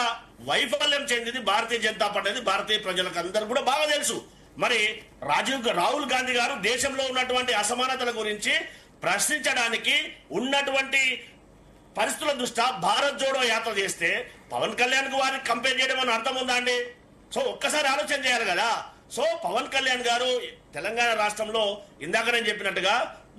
వైఫల్యం చెందింది భారతీయ జనతా పార్టీ. భారతీయ ప్రజలకు అందరూ కూడా బాగా తెలుసు. మరి రాహుల్ గాంధీ గారు దేశంలో ఉన్నటువంటి అసమానతల గురించి, ప్రశ్నించడానికి ఉన్నటువంటి పరిస్థితుల దృష్ట్యా భారత్ జోడో యాత్ర చేస్తే పవన్ కళ్యాణ్ కు వారికి కంపేర్ చేయడం అని అర్థం ఉందా అండి? సో ఒక్కసారి ఆలోచన చేయాలి కదా. సో పవన్ కళ్యాణ్ గారు తెలంగాణ రాష్ట్రంలో ఇందాక నేను చెప్పినట్టుగా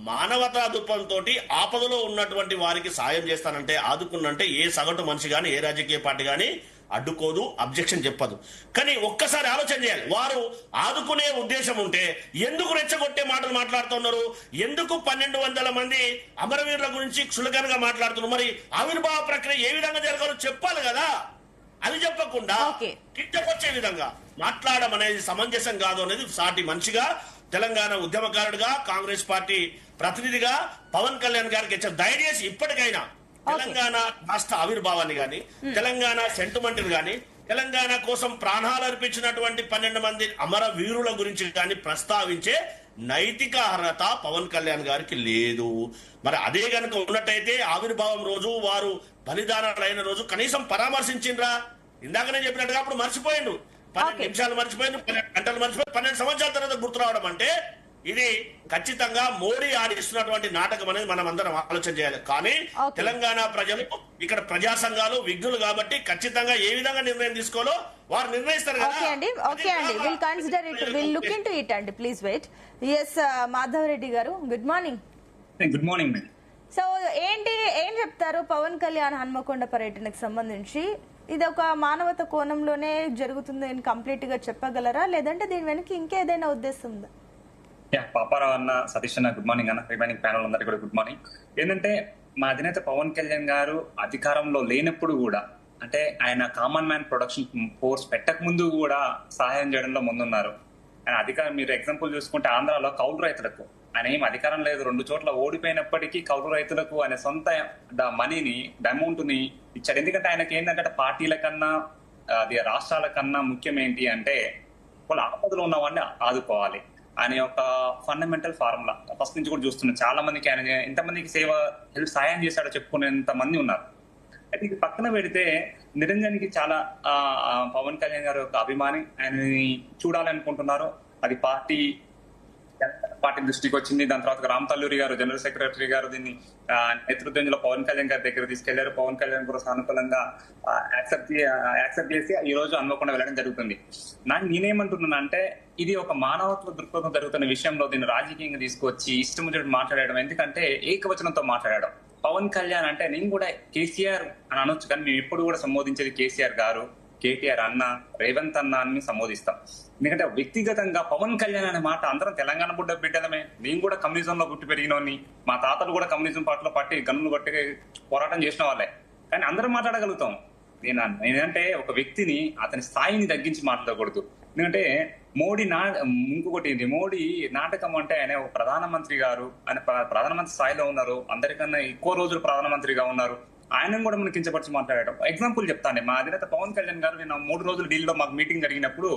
మానవతా దృక్పథంతో ఆపదలో ఉన్నటువంటి వారికి సాయం చేస్తానంటే, ఆదుకున్నంటే ఏ సగటు మనిషి గాని ఏ రాజకీయ పార్టీ గాని అడ్డుకోదు, అబ్జెక్షన్ చెప్పదు. కానీ ఒక్కసారి ఆలోచన చేయాలి, వారు ఆదుకునే ఉద్దేశం ఉంటే ఎందుకు రెచ్చగొట్టే మాటలు మాట్లాడుతున్నారు? ఎందుకు 1200 మంది అమరవీరుల గురించి క్షులకనగా మాట్లాడుతున్నారు? మరి ఆవిర్భావ ప్రక్రియ ఏ విధంగా జరగాలో చెప్పాలి కదా. అది చెప్పకుండా కిట్టకొచ్చే విధంగా మాట్లాడడం అనేది సమంజసం కాదు అనేది సాటి మనిషిగా, తెలంగాణ ఉద్యమకారుడిగా, కాంగ్రెస్ పార్టీ ప్రతినిధిగా పవన్ కళ్యాణ్ గారికి దయచేసి ఇప్పటికైనా తెలంగాణ రాష్ట్ర ఆవిర్భావాన్ని గాని, తెలంగాణ సెంటిమెంట్ గాని, తెలంగాణ కోసం ప్రాణాలు అర్పించినటువంటి 12 మంది అమర వీరుల గురించి కానీ ప్రస్తావించే నైతిక అర్హత పవన్ కళ్యాణ్ గారికి లేదు. మరి అదే గనుక ఉన్నట్టయితే ఆవిర్భావం రోజు వారు బలిదానాలైన రోజు కనీసం పరామర్శించిండ్రా? ఇందాకనే చెప్పినట్టుగా అప్పుడు మర్చిపోయిండు, 12 నిమిషాలు మర్చిపోయిండు, 12 గంటలు మర్చిపోయి 12 సంవత్సరాల తర్వాత గుర్తు రావడం అంటే ఇది ఖచ్చితంగా మోడీ ఆడిస్తున్నటువంటి నాటకం అనేది మనం అందరం ఆలోచన చేయాలి. కానీ తెలంగాణ ప్రజలు, ఇక్కడ ప్రజా సంఘాలు విఘ్నులు కాబట్టి ఖచ్చితంగా ఏ విధంగా నిర్ణయం తీసుకోవాలో వారు నిర్ణయిస్తారు కదా. ఓకే అండి, will consider it, will look into it అండి. Please wait. S Madhav Reddy గారు, good morning. Good morning. So ఏం చెప్తారు పవన్ కళ్యాణ్ హన్మకొండ పర్యటనకు సంబంధించి? ఇది ఒక మానవత కోణంలోనే జరుగుతుంది అని కంప్లీట్ గా చెప్పగలరా, లేదంటే దీని వెనక ఇంకేదైనా ఉద్దేశం ఉందా? పాపారావు అన్న, సతీష్ అన్న గుడ్ మార్నింగ్ అన్న, రిమైనింగ్ ప్యానల్ అందరికీ కూడా గుడ్ మార్నింగ్. ఏంటంటే మా అధినేత పవన్ కళ్యాణ్ గారు అధికారంలో లేనప్పుడు కూడా, అంటే ఆయన కామన్ మ్యాన్ ప్రొడక్షన్ ఫోర్స్ పెట్టక ముందు కూడా సహాయం చేయడంలో ముందున్నారు. ఆయన అధికారం, మీరు ఎగ్జాంపుల్ చూసుకుంటే ఆంధ్రాలో కౌలు రైతులకు ఆయన ఏం అధికారం లేదు, 2 చోట్ల ఓడిపోయినప్పటికీ కౌలు రైతులకు ఆయన సొంత మనీని, అమౌంట్ ని ఇచ్చాడు. ఎందుకంటే ఆయనకి ఏంటంటే పార్టీల కన్నా అది రాష్ట్రాల కన్నా ముఖ్యం ఏంటి అంటే వాళ్ళు ఆపదలో ఉన్న వాడిని ఆదుకోవాలి అనే ఒక ఫండమెంటల్ ఫార్ములా ఫస్ట్ నుంచి కూడా చూస్తున్నాం. చాలా మందికి ఆయన ఎంతమందికి సాయం చేశాడో చెప్పుకునేంత మంది ఉన్నారు. అయితే ఇది పక్కన పెడితే నిరంజన్కి చాలా పవన్ కళ్యాణ్ గారు ఒక అభిమాని, ఆయనని చూడాలనుకుంటున్నారు. అది పార్టీ దృష్టికి వచ్చింది. దాని తర్వాత రామ్ తల్లూరి గారు, జనరల్ సెక్రటరీ గారు దీన్ని నేతృత్వంలో పవన్ కళ్యాణ్ గారి దగ్గర తీసుకెళ్లారు. పవన్ కళ్యాణ్ కూడా సానుకూలంగా యాక్సెప్ట్ చేసి ఈ రోజు హన్మకొండ వెళ్ళడం జరుగుతుంది. నేనేమంటున్నాను అంటే ఇది ఒక మానవత్వ దృక్పథం జరుగుతున్న విషయంలో దీన్ని రాజకీయంగా తీసుకొచ్చి ఇష్టం వచ్చినట్టు మాట్లాడడం, ఎందుకంటే ఏకవచనంతో మాట్లాడడం. పవన్ కళ్యాణ్ అంటే నేను కూడా కేసీఆర్ అని అనొచ్చు, కానీ మేము ఎప్పుడు కూడా సంబోధించేది కేసీఆర్ గారు, కేటీఆర్ అన్న, రేవంత్ అన్న అని సంబోధిస్తాం. ఎందుకంటే వ్యక్తిగతంగా పవన్ కళ్యాణ్ అనే మాట అందరం తెలంగాణ బిడ్డలమే. నేను కూడా కమ్యూనిజం లో పుట్టి పెరిగినోని, మా తాతలు కూడా కమ్యూనిజం పార్టీలో పట్టి గన్నులు పట్టి పోరాటం చేసిన వాళ్ళే. కానీ అందరం మాట్లాడగలుగుతాం. నేనంటే ఒక వ్యక్తిని అతని స్థాయిని తగ్గించి మాట్లాడకూడదు. ఎందుకంటే ఇంకొకటి మోడీ నాటకం అంటే ఆయన ఒక ప్రధానమంత్రి గారు, ఆయన ప్రధానమంత్రి స్థాయిలో ఉన్నారు, అందరికన్నా ఎక్కువ రోజులు ప్రధానమంత్రిగా ఉన్నారు. ఆయన కూడా మనం కించపరిచి మాట్లాడటం. ఎగ్జాంపుల్ చెప్తాను, మా అధినేత పవన్ కళ్యాణ్ గారు నేను 3 రోజులు ఢిల్లీలో మాకు మీటింగ్ జరిగినప్పుడు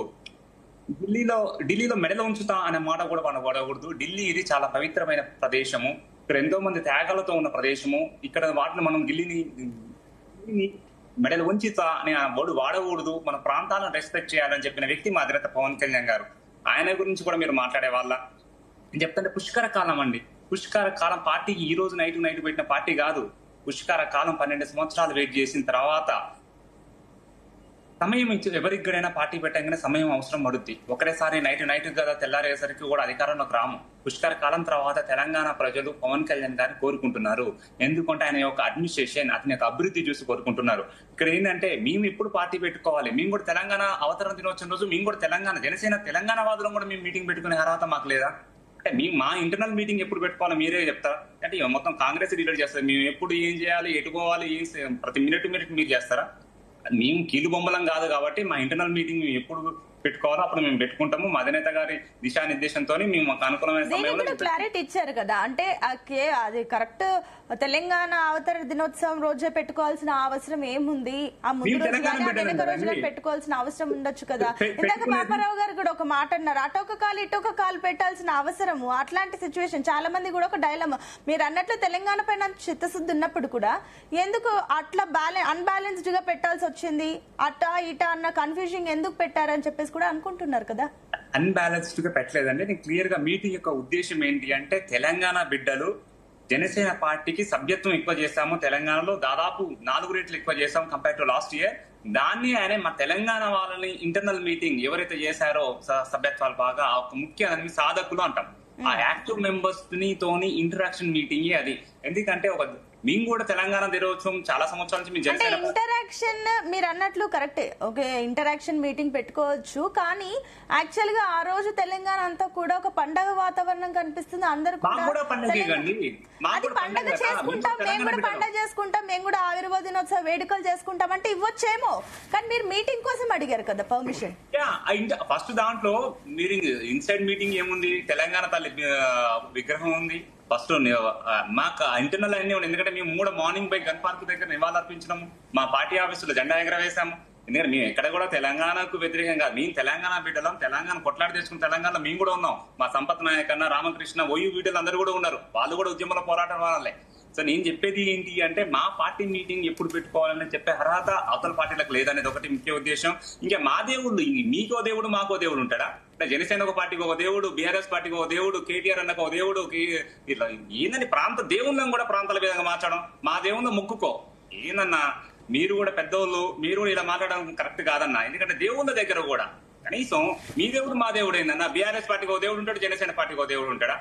ఢిల్లీలో మెడలో ఉంచుతా అనే మాట కూడా మనం వాడకూడదు. ఢిల్లీ ఇది చాలా పవిత్రమైన ప్రదేశము, ఇక్కడ ఎంతో మంది త్యాగాలతో ఉన్న ప్రదేశము, ఇక్కడ వాటిని మనం ఢిల్లీని మెడలు ఉంచుతా అనే వర్డ్ వాడకూడదు, మన ప్రాంతాలను రెస్పెక్ట్ చేయాలని చెప్పిన వ్యక్తి మా అధినేత పవన్ కళ్యాణ్ గారు. ఆయన గురించి కూడా మీరు మాట్లాడే వాళ్ళ నేను చెప్తుంటే పుష్కర కాలం అండి. పుష్కర కాలం పార్టీకి ఈ రోజు నైట్ పెట్టిన పార్టీ కాదు. పుష్కర కాలం 12 సంవత్సరాలు వెయిట్ చేసిన తర్వాత సమయం ఇచ్చి ఎవరికైనా పార్టీ పెట్టగానే సమయం అవసరం పడుద్ది. ఒకటేసారి నైట్ కదా తెల్లారేసరికి కూడా అధికారంలోకి రాము. పుష్కర కాలం తర్వాత తెలంగాణ ప్రజలు పవన్ కళ్యాణ్ గారిని కోరుకుంటున్నారు. ఎందుకంటే ఆయన యొక్క అడ్మినిస్ట్రేషన్, అతని యొక్క అభివృద్ధి చూసి కోరుకుంటున్నారు. ఇక్కడ ఏంటంటే మేము ఎప్పుడు పార్టీ పెట్టుకోవాలి, మేము కూడా తెలంగాణ అవతరణ దినోత్సవం రోజు మేము కూడా జనసేన తెలంగాణ వాదులం కూడా మేము మీటింగ్ పెట్టుకునే అర్హత మాకు లేదా? అంటే మేము మా ఇంటర్నల్ మీటింగ్ ఎప్పుడు పెట్టుకోవాలో మీరే చెప్తారా? అంటే మొత్తం కాంగ్రెస్ డీలర్ చేస్తారు. మేము ఎప్పుడు ఏం చేయాలి, ఎటు పోవాలి, ప్రతి మినిట్ మీరు చేస్తారా? మేము కీలు బొమ్మలం కాదు కాబట్టి మా ఇంటర్నల్ మీటింగ్ మేము ఎప్పుడు పెట్టుకోవాలో అప్పుడు మేము పెట్టుకుంటాము. మా అధినేత గారి దిశానిర్దేశంతో మేము మాకు అనుకూలమైన సమయంలో క్లారిటీ ఇచ్చారు కదా. అంటే అది కరెక్ట్ తెలంగాణ అవతరణ దినోత్సవం రోజే పెట్టుకోవాల్సిన అవసరం ఏముంది? ఆ ముందు రోజున పెట్టుకోవాల్సిన అవసరం ఉండొచ్చు కదా. ఇందాక పాపారావు గారు కూడా ఒక మాట అన్నారు, అటొక కాలు ఇటొక కాలు పెట్టాల్సిన అవసరము. అట్లాంటి సిచ్యువేషన్ చాలా మంది కూడా ఒక డైలమా. మీరు అన్నట్లు తెలంగాణ పైన చిత్తశుద్ధి ఉన్నప్పుడు కూడా ఎందుకు అట్లా అన్బ్యాలెన్స్డ్ గా పెట్టాల్సి వచ్చింది, అటా ఇటా అన్న కన్ఫ్యూజింగ్ ఎందుకు పెట్టారని చెప్పేసి కూడా అనుకుంటున్నారు కదా. అన్బ్యాలెన్స్డ్ గా పెట్టలేదండి. నేను క్లియర్ గా మీటింగ్ యొక్క ఉద్దేశం ఏంటి అంటే తెలంగాణ బిడ్డలు జనసేన పార్టీకి సభ్యత్వం ఎక్కువ చేశాము తెలంగాణలో, దాదాపు 4 రెట్లు ఎక్కువ చేశాము కంపేర్ టు లాస్ట్ ఇయర్. దాన్ని ఆయన మా తెలంగాణ వాళ్ళని ఇంటర్నల్ మీటింగ్ ఎవరైతే చేశారో సభ్యత్వాలు బాగా ఒక ముఖ్య సాధకులు అంటాం. ఆ యాక్టివ్ మెంబర్స్ తోని ఇంటరాక్షన్ మీటింగ్ అది. ఎందుకంటే మేము కూడా తెలంగాణ దినోత్సవం చాలా సంవత్సరాల నుంచి అంటే ఇంటరాక్షన్ మీరు అన్నట్లు కరెక్టే, ఓకే ఇంటరాక్షన్ మీటింగ్ పెట్టుకోవచ్చు, కానీ యాక్చువల్ గా ఆ రోజు తెలంగాణ అంతా కూడా ఒక పండగ వాతావరణం కనిపిస్తుంది. అందరూ కూడా అది పండగ చేసుకుంటాం, మేము కూడా పండగ చేసుకుంటాం, మేము కూడా ఆవిర్భావ దినోత్సవ వేడుకలు చేసుకుంటాం అంటే ఇవ్వచ్చేమో, కానీ మీరు మీటింగ్ కోసం అడిగారు కదా పర్మిషన్. ఫస్ట్ దాంట్లో మీరు ఇన్సైడ్ మీటింగ్ ఏముంది, తెలంగాణ తల్లి విగ్రహం ఉంది ఫస్ట్. మాకు ఇంటర్నల్ అన్ని ఉన్నాయి, ఎందుకంటే మేము 3 మార్నింగ్ బై గన్ పార్క్ దగ్గర నివాళులర్పించినాము, మా పార్టీ ఆఫీసులో జెండా ఎగరవేశాము. ఎందుకంటే మేము ఎక్కడ కూడా తెలంగాణకు వ్యతిరేకంగా, మేము తెలంగాణ బిడ్డలం, తెలంగాణ కొట్లాడి తెచ్చుకున్న తెలంగాణలో మేము కూడా ఉన్నాం. మా సంపత్ నాయక్ అన్న, రామకృష్ణ, ఓయూ వీటిలు అందరూ కూడా ఉన్నారు, వాళ్ళు కూడా ఉద్యమంలో పోరాటం వాళ్ళే. సో నేను చెప్పేది ఏంటి అంటే మా పార్టీ మీటింగ్ ఎప్పుడు పెట్టుకోవాలని చెప్పే అర్హత అవతల పార్టీలకు లేదనేది ఒకటి ముఖ్య ఉద్దేశం. ఇంకా మా దేవుళ్ళు, మీకో దేవుడు మాకో దేవుడు ఉంటాడా? జనసేన ఒక పార్టీకి ఒక దేవుడు, బీఆర్ఎస్ పార్టీకి ఒక దేవుడు, కేటీఆర్ అన్నకు ఒక దేవుడు, ఇట్లా ఏందని ప్రాంత దేవుళ్ళని కూడా ప్రాంతాల విధంగా మార్చడం. మా దేవుళ్ళు మొక్కుకో ఏందన్నా, మీరు కూడా పెద్దోళ్ళు, మీరు కూడా ఇలా మాట్లాడడం కరెక్ట్ కాదన్నా. ఎందుకంటే దేవుళ్ళ దగ్గర కూడా కనీసం మీ దేవుడు మా దేవుడు ఏందన్నా, బీఆర్ఎస్ పార్టీకి ఒక దేవుడు ఉంటాడు, జనసేన పార్టీకి ఒక దేవుడు ఉంటాడా?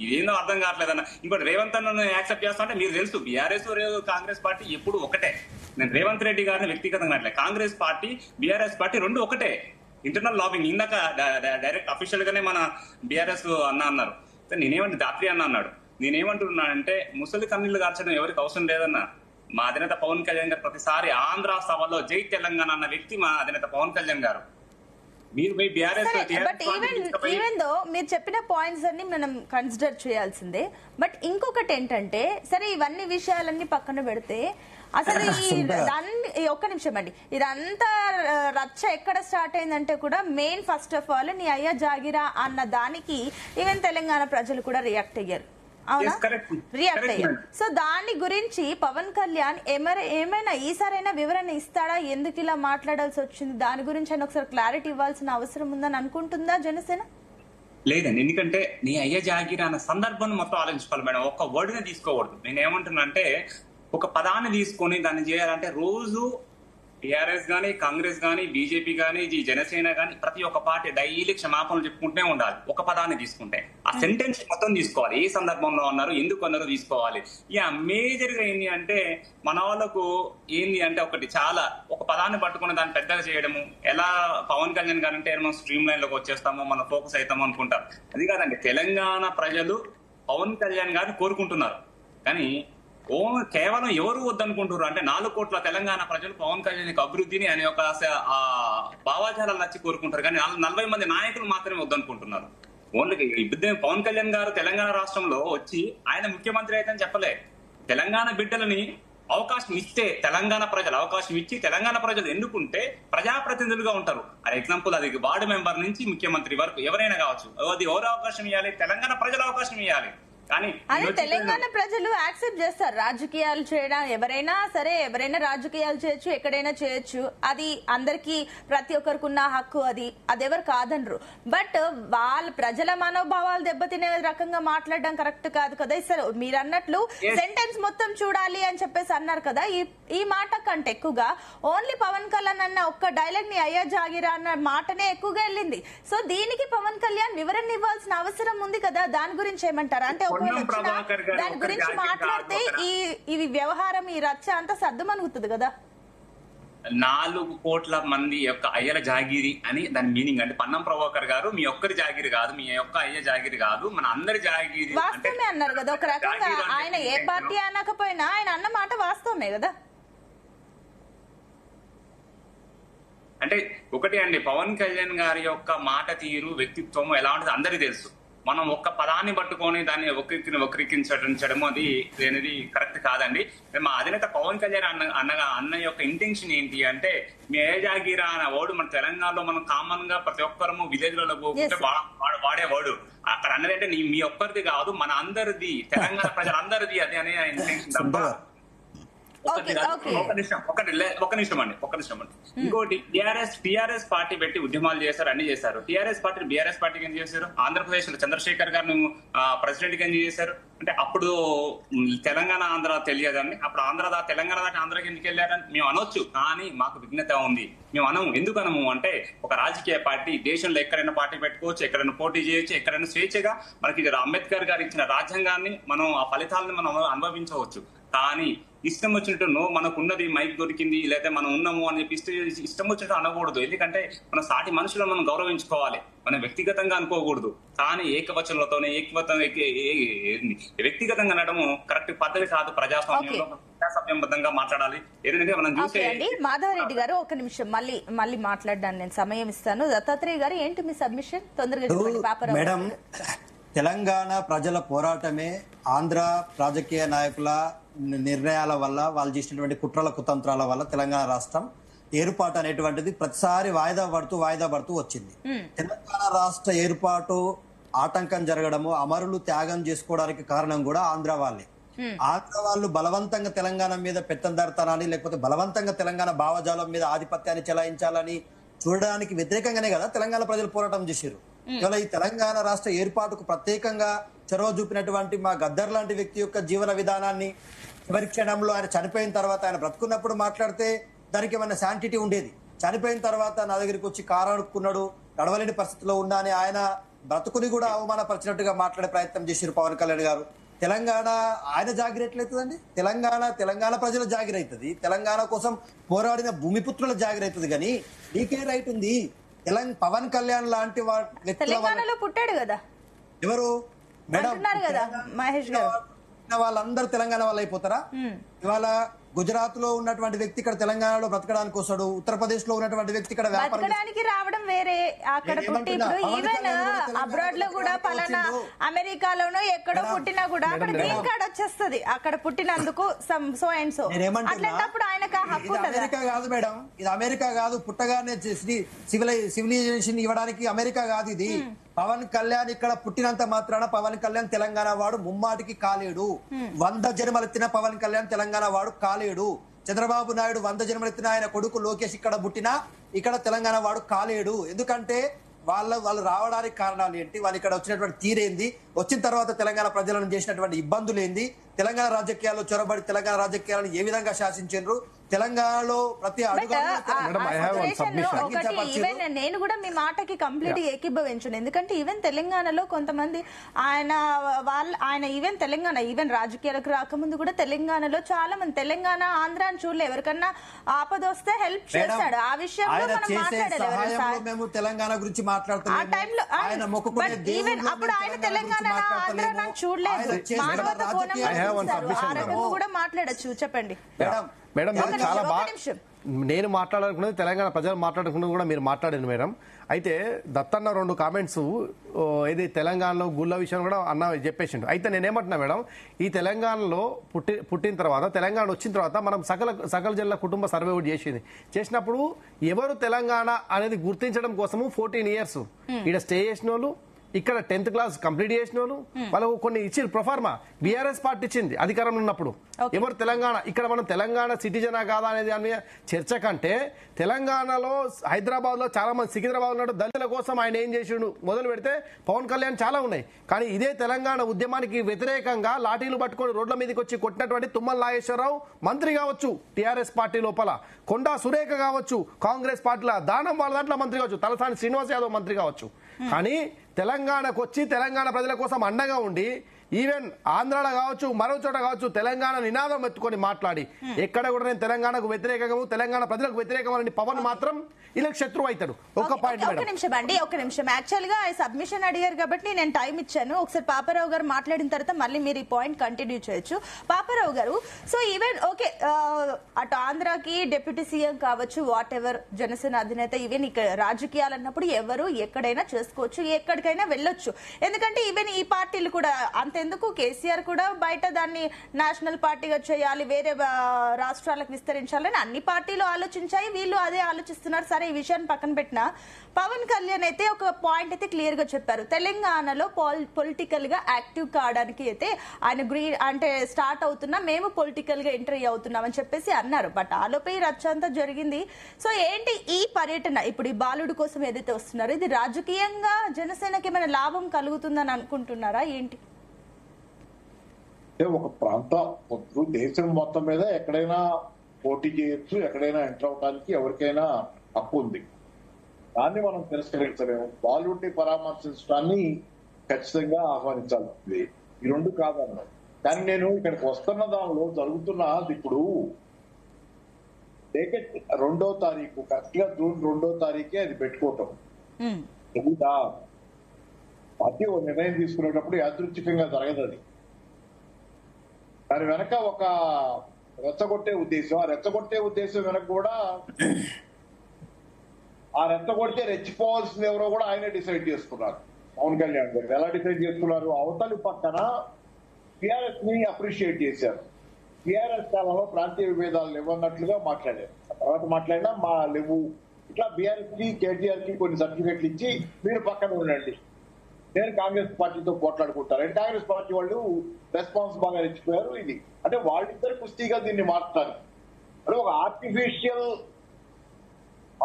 ఇదేందో అర్థం కావట్లేదన్న. ఇంకోటి రేవంత్ అన్న యాక్సెప్ట్ చేస్తా అంటే మీరు తెలుసు బీఆర్ఎస్ కాంగ్రెస్ పార్టీ ఎప్పుడు ఒకటే. నేను రేవంత్ రెడ్డి గారిని వ్యక్తిగతంగా అట్లే, కాంగ్రెస్ పార్టీ బీఆర్ఎస్ పార్టీ రెండు ఒకటే. ఇంటర్నల్ లాబింగ్ ఇందాక డైరెక్ట్ అఫీషియల్ గానే మన బీఆర్ఎస్ అన్న అన్నారు, నేనేమంటే దాత్రి అన్న అన్నాడు. నేనేమంటున్నానంటే ముసలి కన్నీళ్లు కార్చడం ఎవరికి అవసరం లేదన్నా. మా అధినేత పవన్ కళ్యాణ్ గారు ప్రతిసారి ఆంధ్ర సభలో జై తెలంగాణ అన్న వ్యక్తి మా అధినేత పవన్ కళ్యాణ్ గారు. బట్ ఈవెన్ దో మీరు చెప్పిన పాయింట్స్ అన్ని మనం కన్సిడర్ చేయాల్సిందే. బట్ ఇంకొకటి ఏంటంటే, సరే ఇవన్నీ విషయాలన్నీ పక్కన పెడితే అసలు ఒక్క నిమిషం అండి, ఇదంతా రచ్చ ఎక్కడ స్టార్ట్ అయిందంటే కూడా మెయిన్ ఫస్ట్ ఆఫ్ ఆల్ నీ అయ్యా జాగిరా అన్న దానికి ఈవెన్ తెలంగాణ ప్రజలు కూడా రియాక్ట్ అయ్యారు, అవునా? రియాక్ట్ అయ్యారు. సో దాని గురించి పవన్ కళ్యాణ్ ఏమైనా ఈసారైనా వివరణ ఇస్తాడా, ఎందుకు ఇలా మాట్లాడాల్సి వచ్చింది, దాని గురించి ఆయన ఒకసారి క్లారిటీ ఇవ్వాల్సిన అవసరం ఉందని అనుకుంటుందా జనసేన? లేదండి, ఎందుకంటే నీ అయ్య జాగిరా అన్న సందర్భాన్ని మొత్తం ఆలోచించుకోవాలి మేడం. ఒక్క వర్డ్ ని తీసుకోకూడదు. నేనేమంటున్నా అంటే ఒక పదాన్ని తీసుకొని దాన్ని చేయాలంటే రోజు టీఆర్ఎస్ గానీ, కాంగ్రెస్ గానీ, బీజేపీ గానీ, జనసేన గానీ ప్రతి ఒక్క పార్టీ డైలీ క్షమాపణలు చెప్పుకుంటూనే ఉండాలి. ఒక పదాన్ని తీసుకుంటే ఆ సెంటెన్స్ మొత్తం తీసుకోవాలి, ఏ సందర్భంలో అన్నారు, ఎందుకు అన్నారో తీసుకోవాలి. ఇక మేజర్ గా ఏంటి అంటే మన వాళ్ళకు ఏంది అంటే ఒకటి చాలా ఒక పదాన్ని పట్టుకుని దాన్ని పెద్దగా చేయడము. ఎలా పవన్ కళ్యాణ్ గారు అంటే మనం స్ట్రీమ్ లైన్ లోకి వచ్చేస్తామో, మనం ఫోకస్ అవుతామో అనుకుంటారు. అది కాదండి, తెలంగాణ ప్రజలు పవన్ కళ్యాణ్ గారిని కోరుకుంటున్నారు. కానీ కేవలం ఎవరు వద్దనుకుంటున్నారు అంటే 4 కోట్ల తెలంగాణ ప్రజలు పవన్ కళ్యాణ్ అభివృద్ధిని అనే ఒక భావాజాలను నచ్చి కోరుకుంటారు. కానీ 40 మంది నాయకులు మాత్రమే వద్దనుకుంటున్నారు. ఓన్లీ పవన్ కళ్యాణ్ గారు తెలంగాణ రాష్ట్రంలో వచ్చి ఆయన ముఖ్యమంత్రి అయితే చెప్పలే. తెలంగాణ బిడ్డలని అవకాశం ఇస్తే, తెలంగాణ ప్రజలు అవకాశం ఇచ్చి తెలంగాణ ప్రజలు ఎన్నుకుంటే ప్రజాప్రతినిధులుగా ఉంటారు. ఫర్ ఎగ్జాంపుల్ అది వార్డు మెంబర్ నుంచి ముఖ్యమంత్రి వరకు ఎవరైనా కావచ్చు. అది ఎవరు అవకాశం ఇవ్వాలి? తెలంగాణ ప్రజలు అవకాశం ఇవ్వాలి. అదే తెలంగాణ ప్రజలు యాక్సెప్ట్ చేస్తారు రాజకీయాలు చేయడం. ఎవరైనా సరే, ఎవరైనా రాజకీయాలు చేయొచ్చు, ఎక్కడైనా చేయొచ్చు, అది అందరికి ప్రతి ఒక్కరికి ఉన్న హక్కు, అది ఎవరు కాదనరు. బట్ వాళ్ళ ప్రజల మనోభావాలు దెబ్బతినే రకంగా మాట్లాడడం కరెక్ట్ కాదు కదా. సరే మీరు అన్నట్లు సెంటెన్స్ మొత్తం చూడాలి అని చెప్పేసి అన్నారు కదా. ఈ మాట కంటే ఎక్కువగా ఓన్లీ పవన్ కళ్యాణ్ అన్న ఒక్క డైలాగ్ ని అయ్యా జాగిరా అన్న మాటనే ఎక్కువగా వెళ్ళింది. సో దీనికి పవన్ కళ్యాణ్ వివరణ ఇవ్వాల్సిన అవసరం ఉంది కదా. దాని గురించి ఏమంటారు? అంటే దాని గురించి మాట్లాడితే ఈ వ్యవహారం, ఈ రచ్చ అంతా సర్దుమనుగుతుంది కదా. 4 కోట్ల మంది యొక్క అయ్యల జాగిరి అని దాని మీనింగ్. అంటే పన్నం ప్రభాకర్ గారు మీ ఒక్కరి జాగిరి కాదు, మీ యొక్క అయ్య జాగిరి కాదు, మన అందరి జాగిరి. వాస్తవమే అన్నారు కదా. ఒక రకంగా ఆయన ఏ పార్టీ అనకపోయినా ఆయన అన్న మాట వాస్తవమే కదా. అంటే ఒకటి అండి, పవన్ కళ్యాణ్ గారి యొక్క మాట తీరు, వ్యక్తిత్వం ఎలా ఉంటుంది అందరికీ తెలుసు. మనం ఒక్క పదాన్ని పట్టుకొని దాన్ని వక్రీకరించడం అది కరెక్ట్ కాదండి. మా అధినేత పవన్ కళ్యాణ్ అన్న యొక్క ఇంటెన్షన్ ఏంటి అంటే మీ ఏజాగిరా అనే వర్డ్ మన తెలంగాణలో మనం కామన్ గా ప్రతి ఒక్కరము విలేజ్ లలో పోకుంటే వాడే వర్డ్. అక్కడ అన్నదంటే మీ ఒక్కరిది కాదు, మన అందరిది, తెలంగాణ ప్రజలందరిది అది అనే ఇంటెన్షన్ తప్ప. ఒక నిమిషం అండి. ఇంకోటి టిఆర్ఎస్ పార్టీ పెట్టి ఉద్యమాలు చేశారు, అన్ని చేశారు. టిఆర్ఎస్ పార్టీ బీఆర్ఎస్ పార్టీకి ఏం చేశారు? ఆంధ్రప్రదేశ్ లో చంద్రశేఖర్ గారిని ప్రెసిడెంట్ కి ఏం చేశారు? అంటే అప్పుడు తెలంగాణ ఆంధ్ర తెలియదని, అప్పుడు తెలంగాణ దాకా ఆంధ్రాకి ఎందుకు వెళ్ళారని మేము అనొచ్చు. కానీ మాకు విఘ్నత ఉంది, మేము అనము. ఎందుకు అనము అంటే ఒక రాజకీయ పార్టీ దేశంలో ఎక్కడైనా పార్టీ పెట్టుకోవచ్చు, ఎక్కడైనా పోటీ చేయొచ్చు, ఎక్కడైనా స్వేచ్ఛగా మనకి అంబేద్కర్ గారు ఇచ్చిన రాజ్యాంగాన్ని మనం ఆ ఫలితాలను మనం అనుభవించవచ్చు. కానీ ఇష్టం వచ్చినట్టు మనకున్నది మైక్ దొరికింది లేదా మనం ఉన్నాము అని చెప్పి ఇష్టం వచ్చినట్టు అనకూడదు. ఎందుకంటే మన సాటి మనుషులను మనం గౌరవించుకోవాలి, మనం వ్యక్తిగతంగా అనుకోకూడదు. కానీ ఏకవచనంలోనే వ్యక్తిగతంగా అనడము కరెక్ట్ పద్ధతి కాదు. ప్రజాస్వామ్యంలో ప్రజాస్వామ్యబద్ధంగా మాట్లాడాలి. ఏదైనా మనం చూస్తే మాధవరెడ్డి గారు ఒక నిమిషం మళ్ళీ మాట్లాడడానికి నేను సమయం ఇస్తాను. దత్తాత్రేయ గారు ఏంటి మీ సబ్మిషన్ తొందరగా? మేడం, తెలంగాణ ప్రజల పోరాటమే ఆంధ్ర రాజకీయ నాయకుల నిర్ణయాల వల్ల, వాళ్ళు చేసినటువంటి కుట్రల కుతంత్రాల వల్ల తెలంగాణ రాష్ట్రం ఏర్పాటు అనేటువంటిది ప్రతిసారి వాయిదా పడుతూ వచ్చింది. తెలంగాణ రాష్ట్ర ఏర్పాటు ఆటంకం జరగడము, అమరులు త్యాగం చేసుకోవడానికి కారణం కూడా ఆంధ్ర వాళ్ళే. ఆంధ్ర వాళ్ళు బలవంతంగా తెలంగాణ మీద పెత్తందారితనాన్ని లేకపోతే బలవంతంగా తెలంగాణ భావజాలం మీద ఆధిపత్యాన్ని చెలాయించాలని చూడడానికి వ్యతిరేకంగానే కదా తెలంగాణ ప్రజలు పోరాటం చేశారు. ఇవాళ ఈ తెలంగాణ రాష్ట్ర ఏర్పాటుకు ప్రత్యేకంగా చొరవ చూపినటువంటి మా గద్దర్ లాంటి వ్యక్తి యొక్క జీవన విధానాన్ని చివరి క్షణంలో ఆయన చనిపోయిన తర్వాత, ఆయన బ్రతుకున్నప్పుడు మాట్లాడితే దానికి ఏమైనా శాంటిటీ ఉండేది. చనిపోయిన తర్వాత నా దగ్గరికి వచ్చి కారణుకున్నాడు, నడవలేని పరిస్థితిలో ఉన్నా అని ఆయన బ్రతుకుని కూడా అవమానపరిచినట్టుగా మాట్లాడే ప్రయత్నం చేశారు పవన్ కళ్యాణ్ గారు. తెలంగాణ ఆయన జాగిరి ఎట్లయితుందండి? తెలంగాణ ప్రజల జాగిరి అవుతుంది, తెలంగాణ కోసం పోరాడిన భూమిపుత్రుల జాగిరి అవుతుంది. కానీ నీకే రైట్ ఉంది? పవన్ కళ్యాణ్ లాంటి తెలంగాణలో పుట్టాడు కదా ఎవరు మేడం? కదా మహేష్ గారు. వాళ్ళందరూ తెలంగాణ వాళ్ళు అయిపోతారా? ఇవాళ గుజరాత్ లో ఉన్నటువంటి వ్యక్తి ఇక్కడ తెలంగాణలో బ్రతకడానికి వస్తాడు, ఉత్తరప్రదేశ్ లో ఉన్నటువంటి వ్యక్తి ఇక్కడ బ్రతకడానికి రావడం వేరే. అక్కడ పుట్టి ఇప్పుడు ఈవెన్ అబ్రాడ్ లో కూడా పలానా అమెరికాలోనో ఎక్కడో పుట్టినా కూడా అక్కడ గ్రీన్ కార్డ్ వచ్చేస్తుంది అక్కడ పుట్టినందుకు సో అండ్ సో. అట్లాంటప్పుడు ఆయనకు హక్కు ఉంటది. అమెరికా కాదు మేడం, ఇది అమెరికా కాదు. పుట్టగానే సివిలైజేషన్ ఇవ్వడానికి అమెరికా కాదు ఇది. పవన్ కళ్యాణ్ ఇక్కడ పుట్టినంత మాత్రాన పవన్ కళ్యాణ్ తెలంగాణ వాడు ముమ్మాటికి కాలేడు. 100 జన్మలెత్తిన పవన్ కళ్యాణ్ తెలంగాణ వాడు కాలేడు. చంద్రబాబు నాయుడు 100 జన్మలెత్తిన ఆయన కొడుకు లోకేష్ ఇక్కడ పుట్టినా ఇక్కడ తెలంగాణ వాడు కాలేడు. ఎందుకంటే వాళ్ళు రావడానికి కారణాలు ఏంటి, వాళ్ళు ఇక్కడ వచ్చినటువంటి తీరేంది, వచ్చిన తర్వాత తెలంగాణ ప్రజలను చేసినటువంటి ఇబ్బందులు ఏంది, తెలంగాణ రాజకీయాల్లో చొరబడి తెలంగాణ రాజకీయాలను ఏ విధంగా శాసించారు, తెలంగాణలో ప్రతి నేను కూడా మీ మాటకి కంప్లీట్ ఏకీభవించను. ఎందుకంటే ఈవెన్ తెలంగాణలో కొంతమంది ఆయన ఈవెన్ రాజకీయాలకు రాకముందు కూడా తెలంగాణలో చాలా మంది తెలంగాణ ఆంధ్ర అని చూడలే, ఎవరికన్నా ఆపద వస్తే హెల్ప్ చేస్తాడు. ఆ విషయంలో మనం మాట్లాడాలి. మేము తెలంగాణ గురించి మాట్లాడుతున్నాం. ఆ టైంలో అప్పుడు ఆయన తెలంగాణ ఆంధ్ర అని చూడలేదు, మానవత కోణంలో కూడా మాట్లాడచ్చు. చెప్పండి మేడం. చాలా బాగా నేను మాట్లాడాలనుకున్నది తెలంగాణ ప్రజలు మాట్లాడుకున్నది కూడా మీరు మాట్లాడారు మేడం. అయితే దత్తన్న 2 కామెంట్స్ ఇది తెలంగాణలో గుళ్ళ విషయం కూడా అన్న చెప్పేసిండు. అయితే నేనేమంటున్నా మేడం, ఈ తెలంగాణలో పుట్టిన తర్వాత తెలంగాణ వచ్చిన తర్వాత మనం సకల జిల్లా కుటుంబ సర్వే కూడా చేసినప్పుడు ఎవరు తెలంగాణ అనేది గుర్తించడం కోసము 14 years ఇక్కడ స్టే చేసిన వాళ్ళు, ఇక్కడ 10th క్లాస్ కంప్లీట్ చేసిన వాళ్ళు, వాళ్ళకు కొన్ని ఇచ్చి ప్రొఫార్మా బీఆర్ఎస్ పార్టీ ఇచ్చింది అధికారంలో ఉన్నప్పుడు. ఎవరు తెలంగాణ, ఇక్కడ మనం తెలంగాణ సిటిజనా కాదా అనేది దాని చర్చ కంటే తెలంగాణలో హైదరాబాద్ లో చాలా మంది, సికింద్రాబాద్ లో దళితుల కోసం ఆయన ఏం చేసిండు మొదలు పెడితే పవన్ కళ్యాణ్ చాలా ఉన్నాయి. కానీ ఇదే తెలంగాణ ఉద్యమానికి వ్యతిరేకంగా లాఠీలు పట్టుకొని రోడ్ల మీదకి వచ్చి కొట్టినటువంటి తుమ్మల నాగేశ్వరరావు మంత్రి కావచ్చు టీఆర్ఎస్ పార్టీ లోపల, కొండా సురేఖ కావచ్చు కాంగ్రెస్ పార్టీలో, దానం వాళ్ళ దాంట్లో మంత్రి కావచ్చు, తలసాని శ్రీనివాస్ యాదవ్ మంత్రి కావచ్చు. కానీ తెలంగాణకు వచ్చి తెలంగాణ ప్రజల కోసం అండగా ఉండి ఈవెన్ ఆంధ్రాలో కావచ్చు మరో చోట కావచ్చు తెలంగాణ నినాదం ఎత్తుకొని మాట్లాడి ఎక్కడ కూడా నేను తెలంగాణకు వ్యతిరేకము తెలంగాణ ప్రజలకు వ్యతిరేకమని పవన్ మాత్రం ఇలా శత్రువు అవుతాడు. ఒక పాయింట్ ఒక నిమిషం యాక్చువల్ గా సబ్మిషన్ అడిగారు కాబట్టి నేను టైం ఇచ్చాను. ఒకసారి పాపారావు గారు మాట్లాడిన తర్వాత మళ్ళీ మీరు ఈ పాయింట్ కంటిన్యూ చేయొచ్చు. పాపారావు గారు, సో ఈవెన్ ఓకే అటు ఆంధ్రాకి డిప్యూటీ సీఎం కావచ్చు, వాట్ ఎవర్ జనసేన అధినేత, ఈవెన్ ఇక్కడ రాజకీయాలు అన్నప్పుడు ఎవరు ఎక్కడైనా చేసుకోవచ్చు, ఎక్కడికైనా వెళ్ళొచ్చు. ఎందుకంటే ఈవెన్ ఈ పార్టీలు కూడా అంతెందుకు కేసీఆర్ కూడా బయట దాన్ని నేషనల్ పార్టీగా చేయాలి, వేరే రాష్ట్రాలకు విస్తరించాలని అన్ని పార్టీలు ఆలోచించాయి, వీళ్ళు అదే ఆలోచిస్తున్నారు. సరే ఈ విషయాన్ని పక్కన పెట్టినా పవన్ కళ్యాణ్ అయితే ఒక పాయింట్ అయితే క్లియర్ గా చెప్పారు, తెలంగాణలో పొలిటికల్ గా యాక్టివ్ కావడానికి అయితే ఆయన అంటే స్టార్ట్ అవుతున్నా, మేము పొలిటికల్ గా ఎంట్రీ అవుతున్నాం అని చెప్పేసి అన్నారు. బట్ ఆలోపై రచ్చ అంతా జరిగింది. సో ఏంటి ఈ పర్యటన, ఇప్పుడు ఈ బాలుడు కోసం ఏదైతే వస్తున్నారో ఇది రాజకీయంగా జనసేనకి ఏమైనా లాభం కలుగుతుందని అనుకుంటున్నారా ఏంటి? అంటే ఒక ప్రాంతం ఇప్పుడు దేశం మొత్తం మీద ఎక్కడైనా పోటీ చేయొచ్చు, ఎక్కడైనా ఎంటర్ అవడానికి ఎవరికైనా హక్కు ఉంది. దాన్ని మనం తిరస్కరించలేము. బాలీవుడ్ ని పరామర్శించడాన్ని ఖచ్చితంగా ఆహ్వానించాల్సింది. ఈ రెండు కాదన్నాం. కానీ నేను ఇక్కడికి వస్తున్న దానిలో జరుగుతున్నది ఇప్పుడు 2వ తారీఖు, కరెక్ట్ గా జూన్ 2వ తారీఖే అది పెట్టుకోవటం తెలీదా? పార్టీ ఒక నిర్ణయం తీసుకునేటప్పుడు యాదృచ్ఛికంగా జరగదు అది. దాని వెనక ఒక రెచ్చగొట్టే ఉద్దేశం, ఆ రెచ్చగొట్టే ఉద్దేశం వెనక కూడా ఆ రెచ్చగొడితే రెచ్చిపోవాల్సింది ఎవరో కూడా ఆయనే డిసైడ్ చేసుకున్నారు. పవన్ కళ్యాణ్ గారు ఎలా డిసైడ్ చేసుకున్నారు? అవతలి పక్కన టిఆర్ఎస్ ని అప్రిషియేట్ చేశారు. టిఆర్ఎస్ కాలంలో ప్రాంతీయ విభేదాలు లేవన్నట్లుగా మాట్లాడారు. తర్వాత మాట్లాడినా మా లేవు, ఇట్లా బీఆర్ఎస్ కి కేటీఆర్ కి కొన్ని సర్టిఫికెట్లు ఇచ్చి మీరు పక్కన ఉండండి, నేను కాంగ్రెస్ పార్టీతో పోట్లాడుకుంటారు. కాంగ్రెస్ పార్టీ వాళ్ళు రెస్పాన్స్ బాగా రెచ్చిపోయారు. ఇది అంటే వాళ్ళిద్దరు కుస్తీగా దీన్ని మార్చుతారు. అంటే ఒక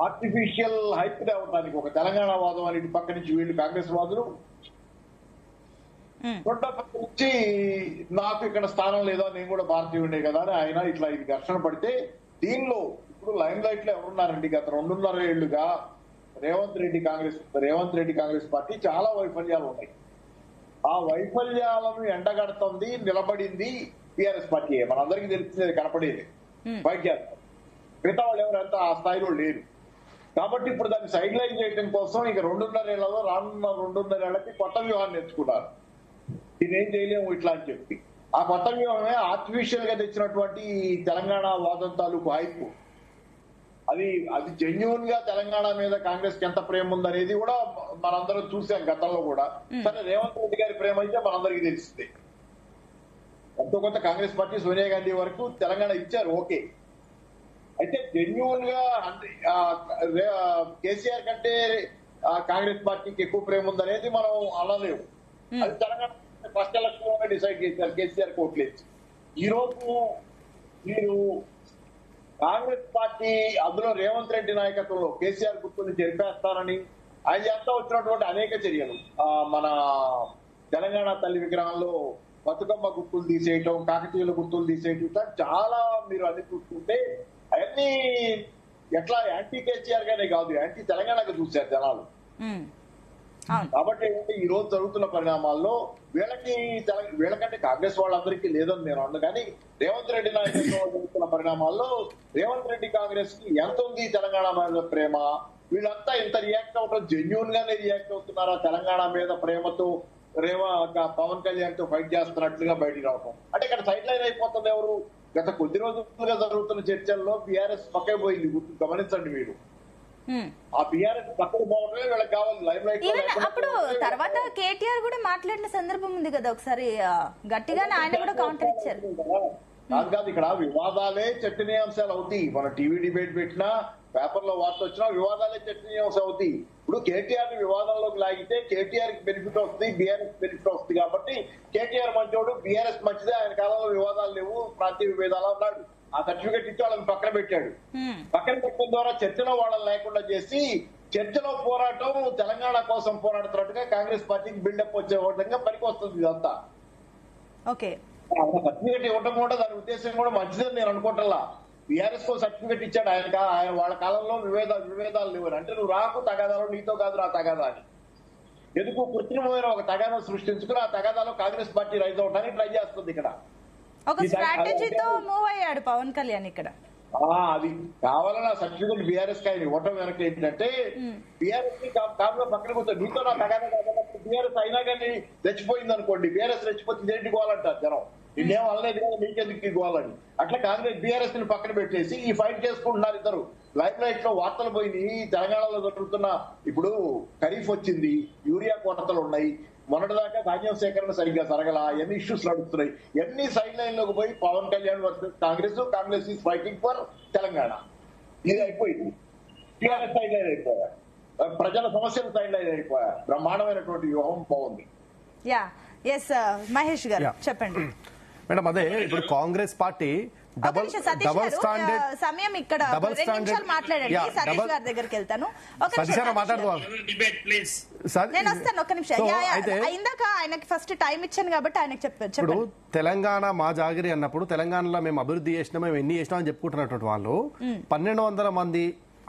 ఆర్టిఫిషియల్ హైప్ తేవడానికి ఒక తెలంగాణ వాదం అని ఇటు పక్క నుంచి వీళ్ళు కాంగ్రెస్ వాదులు, రెండో పక్క నుంచి నాకు ఇక్కడ స్థానం లేదా, నేను కూడా భారతీయుడే కదా అని ఆయన ఇట్లా ఇది ఘర్షణ పడితే, దీనిలో ఇప్పుడు లైమ్ లైట్ లో ఎవరున్నారండి? గత 2.5 ఏళ్లుగా రేవంత్ రెడ్డి కాంగ్రెస్ పార్టీ చాలా వైఫల్యాలు ఉన్నాయి. ఆ వైఫల్యాలను ఎండగడుతుంది, నిలబడింది టిఆర్ఎస్ పార్టీ. మనందరికీ తెలిసింది, కనపడేది, ఫైట్ చేస్తారు. మిగతా వాళ్ళు ఎవరంతా ఆ స్థాయిలో లేరు. కాబట్టి ఇప్పుడు దాన్ని సైడ్ లైన్ చేయడం కోసం ఇక 2.5 ఏళ్లలో రానున్న 2.5 ఏళ్లకి కొత్త వ్యూహాన్ని నేర్చుకున్నారు. దీన్ని ఏం చేయలేము ఇట్లా అని చెప్పి. ఆ కొత్త వ్యూహమే ఆర్టిఫిషియల్ గా తెచ్చినటువంటి తెలంగాణ వాదం తాలూకు హైప్. అది జెన్యూన్ గా తెలంగాణ మీద కాంగ్రెస్ కి ఎంత ప్రేమ ఉందనేది కూడా మనందరం చూసాం గతంలో కూడా. సరే, రేవంత్ రెడ్డి గారి ప్రేమ అయితే మనందరికీ తెలిసింది. ఎంతో కొంత కాంగ్రెస్ పార్టీ సోనియా గాంధీ వరకు తెలంగాణ ఇచ్చారు, ఓకే. అయితే జెన్యూన్ గా కేసీఆర్ కంటే కాంగ్రెస్ పార్టీకి ఎక్కువ ప్రేమ ఉందనేది మనం అనలేము. అది తెలంగాణ ఫస్ట్ ఎలక్షన్ లోనే డిసైడ్ చేశారు కేసీఆర్ కోట్లేసి. ఈ రోజు మీరు కాంగ్రెస్ పార్టీ అందులో రేవంత్ రెడ్డి నాయకత్వంలో కేసీఆర్ గుర్తుని జరిపేస్తానని ఆయన చేస్తా వచ్చినటువంటి అనేక చర్యలు, మన తెలంగాణ తల్లి విగ్రహంలో బతుకమ్మ గుర్తులు తీసేయటం, కాకతీయుల గుర్తులు తీసేయటం, చాలా మీరు అన్ని చూస్తుంటే అవన్నీ ఎట్లా యాంటీ కేసీఆర్ గానే కాదు, యాంటీ తెలంగాణకు చూశారు జనాలు. కాబట్టి ఈ రోజు జరుగుతున్న పరిణామాల్లో వీళ్ళకంటే కాంగ్రెస్ వాళ్ళందరికీ లేదని నేను అన్నా, కానీ రేవంత్ రెడ్డి నాయకత్వంలో జరుగుతున్న పరిణామాల్లో రేవంత్ రెడ్డి కాంగ్రెస్ కి ఎంత ఉంది తెలంగాణ మీద ప్రేమ? వీళ్ళంతా ఇంత రియాక్ట్ అవడం జెన్యూన్ గానే రియాక్ట్ అవుతున్నారా? తెలంగాణ మీద ప్రేమతో పవన్ కళ్యాణ్ తో ఫైట్ చేస్తున్నట్లుగా బయటికి రావటం అంటే ఇక్కడ సైడ్ లైన్ అయిపోతుంది. ఎవరు? గత కొద్ది రోజులుగా జరుగుతున్న చర్చల్లో బీఆర్ఎస్ పక్కే పోయింది, గమనించండి మీరు. ఆ బీఆర్ఎస్ పక్కకు పోవడమే వీళ్ళకి కావాలి, లైమ్ లైట్. అప్పుడు తర్వాత కేటీఆర్ కూడా మాట్లాడిన సందర్భం ఉంది కదా, ఒకసారి గట్టిగానే ఆయన కూడా కౌంటర్ ఇచ్చారు. కాదు, ఇక్కడ వివాదాలే చర్చనీయాంశాలు అవుతాయి. మన టీవీ డిబేట్ పెట్టినా, పేపర్ లో వార్త వచ్చినా వివాదాలే చర్చనీయాంశం అవుతాయి. ఇప్పుడు కేటీఆర్ ని వివాదంలోకి లాగితే కేటీఆర్ కి బెనిఫిట్ వస్తుంది, బీఆర్ఎస్ బెనిఫిట్ వస్తుంది. కాబట్టి కేటీఆర్ మంచోడు, బీఆర్ఎస్ మంచిదే, ఆయన కాలంలో వివాదాలు లేవు, ప్రాంతీయ విభేదాలు అన్నాడు. ఆ సర్టిఫికెట్ ఇచ్చి వాళ్ళని పక్కన పెట్టాడు. పక్కన పెట్టడం ద్వారా చర్చలో వాళ్ళని లేకుండా చేసి చర్చలో పోరాటం తెలంగాణ కోసం పోరాడుతున్నట్టుగా కాంగ్రెస్ పార్టీకి బిల్డప్ వచ్చే విధంగా పనికి వస్తుంది ఇదంతా. సర్టిఫికెట్ ఇవ్వడం కూడా దాని ఉద్దేశం కూడా మంచిదని నేను అనుకుంటా. బీఆర్ఎస్ కో సర్టిఫికెట్ ఇచ్చాడు ఆయన వాళ్ళ కాలంలో విభేదాలు లేవు అంటే నువ్వు రాకు తగాదాలు, నీతో కాదు నా తగాదా అని. ఎందుకు కృత్రిమమైన ఒక తగాదా సృష్టించుకుని ఆ తగాదాలో కాంగ్రెస్ పార్టీ రైజ్ అవడానికి ట్రై చేస్తుంది. ఇక్కడ ఒక స్ట్రాటజీతో మూవ్ అయ్యాడు పవన్ కళ్యాణ్. ఇక్కడ అది కావాలన్నా సర్టిఫికెట్ బీఆర్ఎస్ కి ఆయన ఇవ్వటం వెనక ఏంటంటే బీఆర్ఎస్ ని కాంగ్రెస్ పక్కన కూర్చొని నీతో నా తగాదా కాదన్నప్పుడు బీఆర్ఎస్ అయినా కానీ రెచ్చిపోయింది అనుకోండి, బీఆర్ఎస్ రెచ్చిపోతే ఏంటి గోలంటారు జనం, ఇన్నేం అనలేదు కదా మీకెందుకు గోలని. అట్లా కాంగ్రెస్ బీఆర్ఎస్ ని పక్కన పెట్టేసి ఈ ఫైట్ చేసుకుంటున్నారు ఇద్దరు. లైఫ్ లైట్ లో వార్తలు పోయినాయి. తెలంగాణలో జరుగుతున్న ఇప్పుడు ఖరీఫ్ వచ్చింది, యూరియా కొరతలు ఉన్నాయి, మొన్నటిదాకా ధాన్యం సేకరణ సరిగ్గా జరగల, ఎన్ని ఇష్యూస్ నడుస్తున్నాయి. ఎన్ని సైడ్ లైన్ లోకి పోయి Pawan Kalyan versus Congress is fighting for Telangana. ఇది అయిపోయింది. టీఆర్ఎస్ సైడ్ లైన్ అయిపోయా, ప్రజల సమస్యలు సైడ్ లైన్ అయిపోయా. బ్రహ్మాండమైనటువంటి వ్యూహం బాగుంది. మహేష్ గారు చెప్పండి మేడం. అదే ఇప్పుడు కాంగ్రెస్ పార్టీ సమయం ఇక్కడ 2 నిమిషాలు మాట్లాడండి. సతీష్ గారి దగ్గరికి వెళ్తాను. నేను వస్తాను, ఒక్క నిమిషం. ఇందాక ఆయనకి ఫస్ట్ టైం ఇచ్చాను కాబట్టి ఆయనకి చెప్పారు. తెలంగాణ మా జాగిరి అన్నప్పుడు తెలంగాణలో మేము అభివృద్ధి చేసినాం, మేము ఎన్ని చేసినాం అని చెప్పుకుంటున్నటువంటి వాళ్ళు 1200 మంది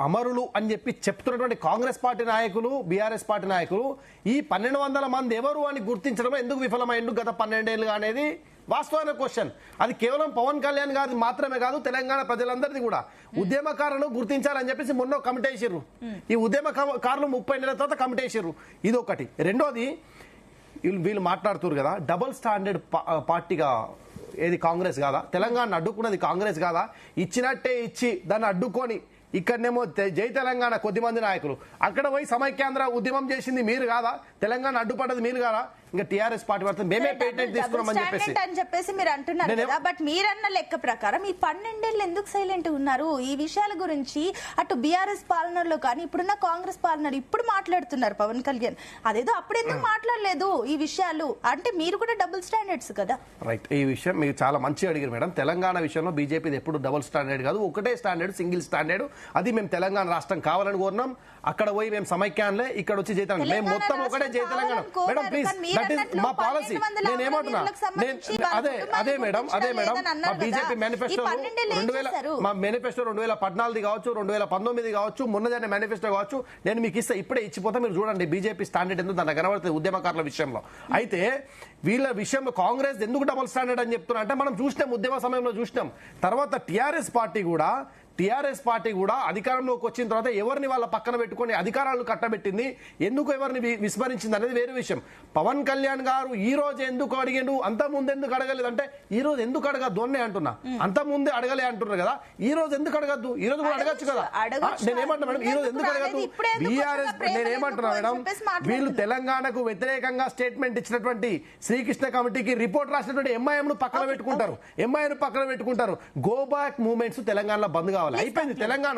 అమరులు అని చెప్పి చెప్తున్నటువంటి కాంగ్రెస్ పార్టీ నాయకులు, బీఆర్ఎస్ పార్టీ నాయకులు ఈ 1200 మంది ఎవరు అని గుర్తించడం ఎందుకు విఫలమైండు గత 12 ఏళ్ళుగా అనేది వాస్తవమైన క్వశ్చన్. అది కేవలం పవన్ కళ్యాణ్ గారి మాత్రమే కాదు, తెలంగాణ ప్రజలందరిది కూడా. ఉద్యమకారులను గుర్తించాలని చెప్పేసి మొన్న కమిటీ వేసిర్రు. ఈ ఉద్యమకారులు 30 నెలల తర్వాత కమిటీ వేసిర్రు. ఇది ఒకటి. రెండోది, వీళ్ళు మాట్లాడుతున్నారు కదా డబుల్ స్టాండర్డ్ పార్టీగా ఏది కాంగ్రెస్ కాదా, తెలంగాణ అడ్డుకున్నది కాంగ్రెస్ కాదా, ఇచ్చినట్టే ఇచ్చి దాన్ని అడ్డుకొని ఇక్కడనేమో జై తెలంగాణ కొద్దిమంది నాయకులు, అక్కడ పోయి సమైక్యాంధ్ర ఉద్యమం చేసింది మీరు కాదా, తెలంగాణ అడ్డుపడ్డది మీరు కాదా, ఇంకా టీఆర్ఎస్ పార్టీ పడుతుంది మేమే పేటెంట్ తీసుకున్నామని చెప్పేసి మీరు అంటున్నారు కదా. బట్ మీరన్న లెక్క ప్రకారం ఈ 12 ఏళ్ళు ఎందుకు సైలెంట్ ఉన్నారు? ఈ విషయాల గురించి అటు బీఆర్ఎస్ పాలనలో కానీ ఇప్పుడున్న కాంగ్రెస్ పాలనలో ఇప్పుడు మాట్లాడుతున్నారు పవన్ కళ్యాణ్. అదేదో అప్పుడు ఎందుకు మాట్లాడలేదు ఈ విషయాలు? అంటే మీరు కూడా డబుల్ స్టాండర్డ్స్ కదా. రైట్, ఈ విషయం మీరు చాలా మంచిగా అడిగారు మేడం. తెలంగాణ విషయంలో బీజేపీది ఎప్పుడు డబుల్ స్టాండర్డ్ కాదు, ఒకటే స్టాండర్డ్, సింగిల్ స్టాండర్డ్. అది మేము తెలంగాణ రాష్ట్రం కావాలని కోరినాం. అక్కడ పోయి మేము సమైక్యాన్లే, ఇక్కడ వచ్చి జై తెలంగాణ, మేము మొత్తం ఒకటే జై Telangana. Madam please, that is మా పాలసీ. నేనేమంటున్నా, అదే మేడం మా బీజేపీ మేనిఫెస్టో మా మేనిఫెస్టో 2014 కావచ్చు, 2019 కావచ్చు, మొన్నదైన మేనిఫెస్టో కావచ్చు, నేను మీకు ఇస్తే ఇప్పుడే ఇచ్చిపోతా. మీరు చూడండి బీజేపీ స్టాండర్డ్ ఎందుకు దాన్ని కనబడుతుంది ఉద్యమకారుల విషయంలో. అయితే వీళ్ళ విషయంలో కాంగ్రెస్ ఎందుకు డబుల్ స్టాండర్డ్ అని చెప్తున్నా అంటే మనం చూసినాం, ఉద్యమ సమయంలో చూసినాం. తర్వాత టీఆర్ఎస్ పార్టీ కూడా అధికారంలోకి వచ్చిన తర్వాత ఎవరిని వాళ్ళ పక్కన పెట్టుకొని అధికారాలను కట్టబెట్టింది, ఎందుకు ఎవరిని విస్మరించింది అనేది వేరే విషయం. పవన్ కళ్యాణ్ గారు ఈ రోజు ఎందుకు అడిగిండు, అంత ముందు ఎందుకు అడగలేదు అంటే ఈ రోజు ఎందుకు అడగద్దు అని అంటున్నా. అంత ముందే అడగలే అంటున్నారు కదా, ఈ రోజు ఎందుకు అడగద్దు? ఈ రోజు కూడా అడగచ్చు కదా. నేనేమంటున్నా మేడం, ఈ రోజు ఎందుకు అడగద్దు? బీఆర్ఎస్ నేనేమంటున్నా మేడం, వీళ్ళు తెలంగాణకు వ్యతిరేకంగా స్టేట్మెంట్ ఇచ్చినటువంటి శ్రీకృష్ణ కమిటీకి రిపోర్ట్ రాసినటువంటి ఎంఐఎం ను పక్కన పెట్టుకుంటారు. గో బ్యాక్ మూవ్మెంట్స్ తెలంగాణలో బంద్ కావాలి. అయిపోయింది, తెలంగాణ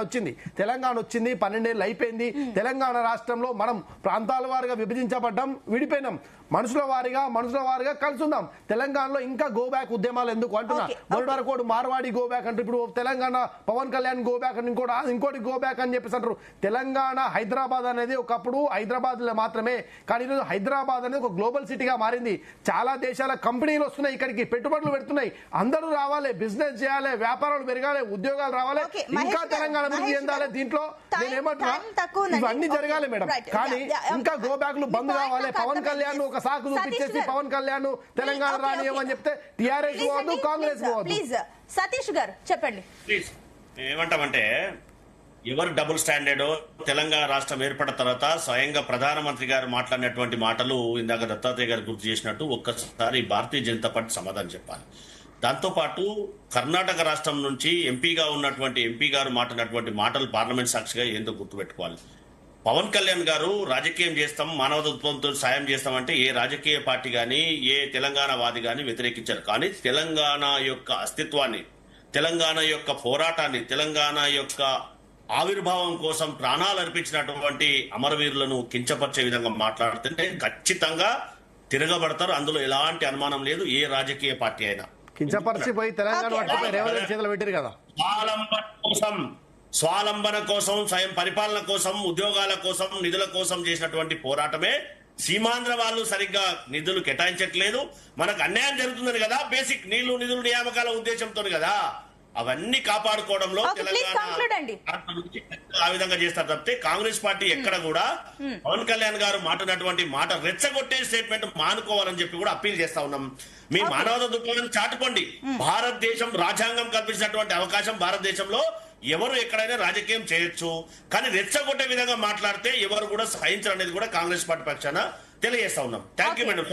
వచ్చింది 12 ఏళ్ళు అయిపోయింది. తెలంగాణ రాష్ట్రంలో మనం ప్రాంతాల వారిగా విభజించబడ్డాం, విడిపోయినాం. మనుషుల వారిగా కలుసుందాం. తెలంగాణలో ఇంకా గో బ్యాక్ ఉద్యమాలు ఎందుకు అంటున్నా. మొదటి వరకు మార్వాడి గో బ్యాక్ అంటే ఇప్పుడు తెలంగాణ పవన్ కళ్యాణ్ గో బ్యాక్ అని ఇంకోటి గో బ్యాక్ అని చెప్పేసి అంటారు. తెలంగాణ హైదరాబాద్ అనేది ఒకప్పుడు హైదరాబాద్ లో మాత్రమే, కానీ ఈరోజు హైదరాబాద్ అనేది ఒక గ్లోబల్ సిటీగా మారింది. చాలా దేశాల కంపెనీలు వస్తున్నాయి, ఇక్కడికి పెట్టుబడులు పెడుతున్నాయి. అందరూ రావాలి, బిజినెస్ చేయాలి, వ్యాపారాలు పెరగాలి, ఉద్యోగాలు రావాలి, ఇంకా తెలంగాణ అభివృద్ధి చెందాలి. దీంట్లో నేనేమంటున్నా ఇవన్నీ జరగాలి మేడం, కానీ ఇంకా గో బ్యాక్లు బంద్ కావాలి. పవన్ కళ్యాణ్ ఒక సాకు చూపించేసి పవన్ కళ్యాణ్ తెలంగాణ రానియమని చెప్తే టీఆర్ఎస్ పోవద్దు, కాంగ్రెస్ పోవద్దు. సతీష్ గారు చెప్పండి. ఏమంటామంటే ఎవరు డబుల్ స్టాండర్డ్, తెలంగాణ రాష్ట్రం ఏర్పడిన తర్వాత స్వయంగా ప్రధానమంత్రి గారు మాట్లాడినటువంటి మాటలు ఇందాక దత్తాత్రేయ గారు గుర్తు చేసినట్టు ఒక్కసారి భారతీయ జనతా పార్టీ సమాధానం చెప్పాలి. దాంతోపాటు కర్ణాటక రాష్ట్రం నుంచి ఎంపీగా ఉన్నటువంటి ఎంపీ గారు మాట్లాడినటువంటి మాటలు పార్లమెంట్ సాక్షిగా ఏందో గుర్తుపెట్టుకోవాలి. పవన్ కళ్యాణ్ గారు రాజకీయం చేస్తాం, మానవత్వంతో సాయం చేస్తామంటే ఏ రాజకీయ పార్టీ కానీ ఏ తెలంగాణ వాది కానీ వ్యతిరేకించారు. కానీ తెలంగాణ యొక్క అస్తిత్వాన్ని, తెలంగాణ యొక్క పోరాటాన్ని, తెలంగాణ యొక్క ఆవిర్భావం కోసం ప్రాణాలు అర్పించినటువంటి అమరవీరులను కించపరిచే విధంగా మాట్లాడుతుంటే ఖచ్చితంగా తిరగబడతారు. అందులో ఎలాంటి అనుమానం లేదు. ఏ రాజకీయ పార్టీ అయినా కించపరిచిపోయి తెలంగాణ చేతులు పెట్టారు కదా. స్వాలంబన కోసం, స్వయం పరిపాలన కోసం, ఉద్యోగాల కోసం, నిధుల కోసం చేసినటువంటి పోరాటమే. సీమాంధ్ర వాళ్ళు సరిగ్గా నిధులు కేటాయించట్లేదు, మనకు అన్యాయం జరుగుతుందని కదా, బేసిక్ నీళ్లు నిధులు నియామకాల ఉద్దేశంతో కదా. అవన్నీ కాపాడుకోవడంలో తెలంగాణ ఆ విధంగా చేస్తారు తప్పితే కాంగ్రెస్ పార్టీ ఎక్కడ కూడా పవన్ కళ్యాణ్ గారు మాట్లాడినటువంటి మాట రెచ్చగొట్టే స్టేట్మెంట్ మానుకోవాలని చెప్పి కూడా అప్పీల్ చేస్తా ఉన్నాం. మీ మానవత దృక్పథాన్ని చాటుకోండి. భారతదేశం రాజ్యాంగం కల్పించినటువంటి అవకాశం భారతదేశంలో ఎవరు ఎక్కడైనా రాజకీయం చేయొచ్చు, కానీ రెచ్చగొట్టే విధంగా మాట్లాడితే ఎవరు కూడా సహించరు అనేది కూడా కాంగ్రెస్ పార్టీ పక్షాన తెలియజేస్తా ఉన్నాం. Thank you madam.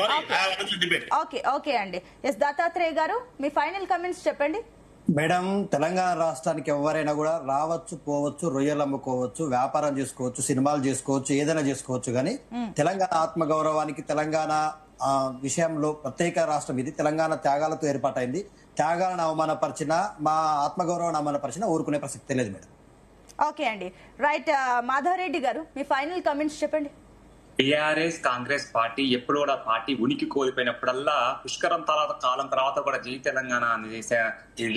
ఓకే అండి. ఎస్ దత్తాత్రేయ గారు మీ ఫైనల్ కమెంట్స్ చెప్పండి. మేడం, తెలంగాణ రాష్ట్రానికి ఎవరైనా కూడా రావచ్చు, పోవచ్చు, రొయ్యలు అమ్ముకోవచ్చు, వ్యాపారం చేసుకోవచ్చు, సినిమాలు చేసుకోవచ్చు, ఏదైనా చేసుకోవచ్చు, కానీ తెలంగాణ ఆత్మగౌరవానికి, తెలంగాణ విషయంలో ప్రత్యేక రాష్ట్రం ఇది. తెలంగాణ త్యాగాలతో ఏర్పాటైంది. త్యాగాలను అవమానపరిచిన, మా ఆత్మగౌరవాన్ని అవమానపరిచిన ఊరుకునే ప్రసక్తే లేదు మేడం. ఓకే అండి, రైట్. మాధవరెడ్డి గారు మీ ఫైనల్ కమెంట్స్ చెప్పండి. టిఆర్ఎస్ కాంగ్రెస్ పార్టీ ఎప్పుడు కూడా పార్టీ ఉనికి కోల్పోయినప్పుడల్లా పుష్కరం కాలం తర్వాత కూడా జై తెలంగాణ అని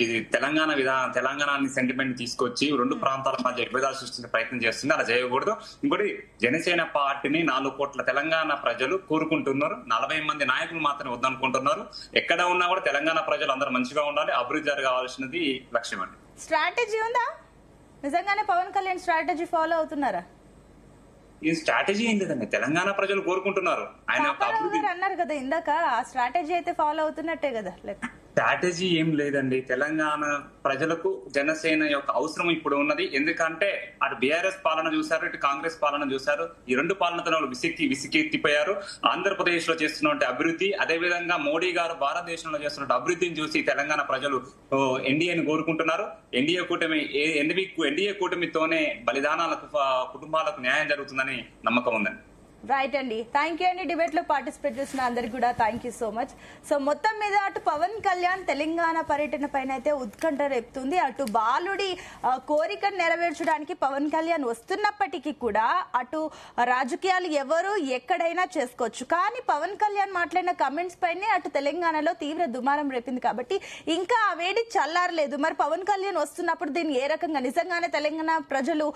ఇది తెలంగాణ సెంటిమెంట్ తీసుకొచ్చి రెండు ప్రాంతాల మధ్య విభేదాలు సృష్టించే ప్రయత్నం చేస్తుంది. అలా చేయకూడదు. ఇంకోటి జనసేన పార్టీని 4 కోట్ల తెలంగాణ ప్రజలు కోరుకుంటున్నారు. 40 మంది నాయకులు మాత్రమే వద్దనుకుంటున్నారు. ఎక్కడ ఉన్నా కూడా తెలంగాణ ప్రజలు అందరూ మంచిగా ఉండాలి, అభివృద్ధి జరగాల్సినది లక్ష్యం అండి. స్ట్రాటజీ ఉందా? నిజంగానే పవన్ కళ్యాణ్ స్ట్రాటజీ ఫాలో అవుతున్నారా? ఈ స్ట్రాటజీ ఏం లేదండి, తెలంగాణ ప్రజలు కోరుకుంటున్నారు. ఆయన పాపారావు గారు అన్నారు కదా ఇందాక, ఆ స్ట్రాటజీ అయితే ఫాలో అవుతున్నట్టే కదా. స్ట్రాటజీ ఏం లేదండి. తెలంగాణ ప్రజలకు జనసేన యొక్క అవసరం ఇప్పుడు ఉన్నది. ఎందుకంటే అటు బీఆర్ఎస్ పాలన చూశారు, ఇటు కాంగ్రెస్ పాలన చూశారు. ఈ రెండు పాలనతో విసికెత్తిపోయారు. ఆంధ్రప్రదేశ్ లో చేస్తున్న అభివృద్ధి, అదే విధంగా మోడీ గారు భారతదేశంలో చేస్తున్న అభివృద్ధిని చూసి తెలంగాణ ప్రజలు ఎన్డీఏని కోరుకుంటున్నారు. ఎన్డీఏ కూటమితోనే బలిదానాలకు కుటుంబాలకు న్యాయం జరుగుతుందని నమ్మకం ఉందండి. రైట్ అండి, థ్యాంక్ యూ అండి. డిబేట్ లో పార్టిసిపేట్ చేసిన అందరికి కూడా thank you so much. So మొత్తం మీద అటు పవన్ కళ్యాణ్ తెలంగాణ పర్యటన పైన అయితే ఉత్కంఠ రేపుతుంది. అటు బాలుడి కోరికను నెరవేర్చడానికి పవన్ కళ్యాణ్ వస్తున్నప్పటికీ కూడా అటు రాజకీయాలు ఎవరు ఎక్కడైనా చేసుకోవచ్చు, కానీ పవన్ కళ్యాణ్ మాట్లాడిన కమెంట్స్ పైనే అటు తెలంగాణలో తీవ్ర దుమారం రేపింది. కాబట్టి ఇంకా ఆ వేడి చల్లారలేదు. మరి పవన్ కళ్యాణ్ వస్తున్నప్పుడు దీన్ని ఏ రకంగా నిజంగానే తెలంగాణ ప్రజలు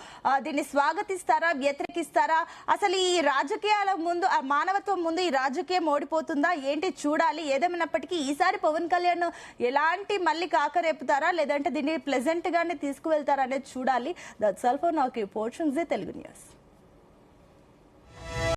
దీన్ని స్వాగతిస్తారా, వ్యతిరేకిస్తారా? అసలు ఈ రాజకీయాల ముందు, మానవత్వం ముందు ఈ రాజకీయం ఓడిపోతుందా ఏంటి చూడాలి. ఏదేమైనప్పటికీ ఈసారి పవన్ కళ్యాణ్ ఎలాంటి మళ్ళీ కాకరేపుతారా, లేదంటే దీన్ని ప్లెజెంట్ గానే తీసుకువెళ్తారా అనేది చూడాలి. That's all for now. Telugu news.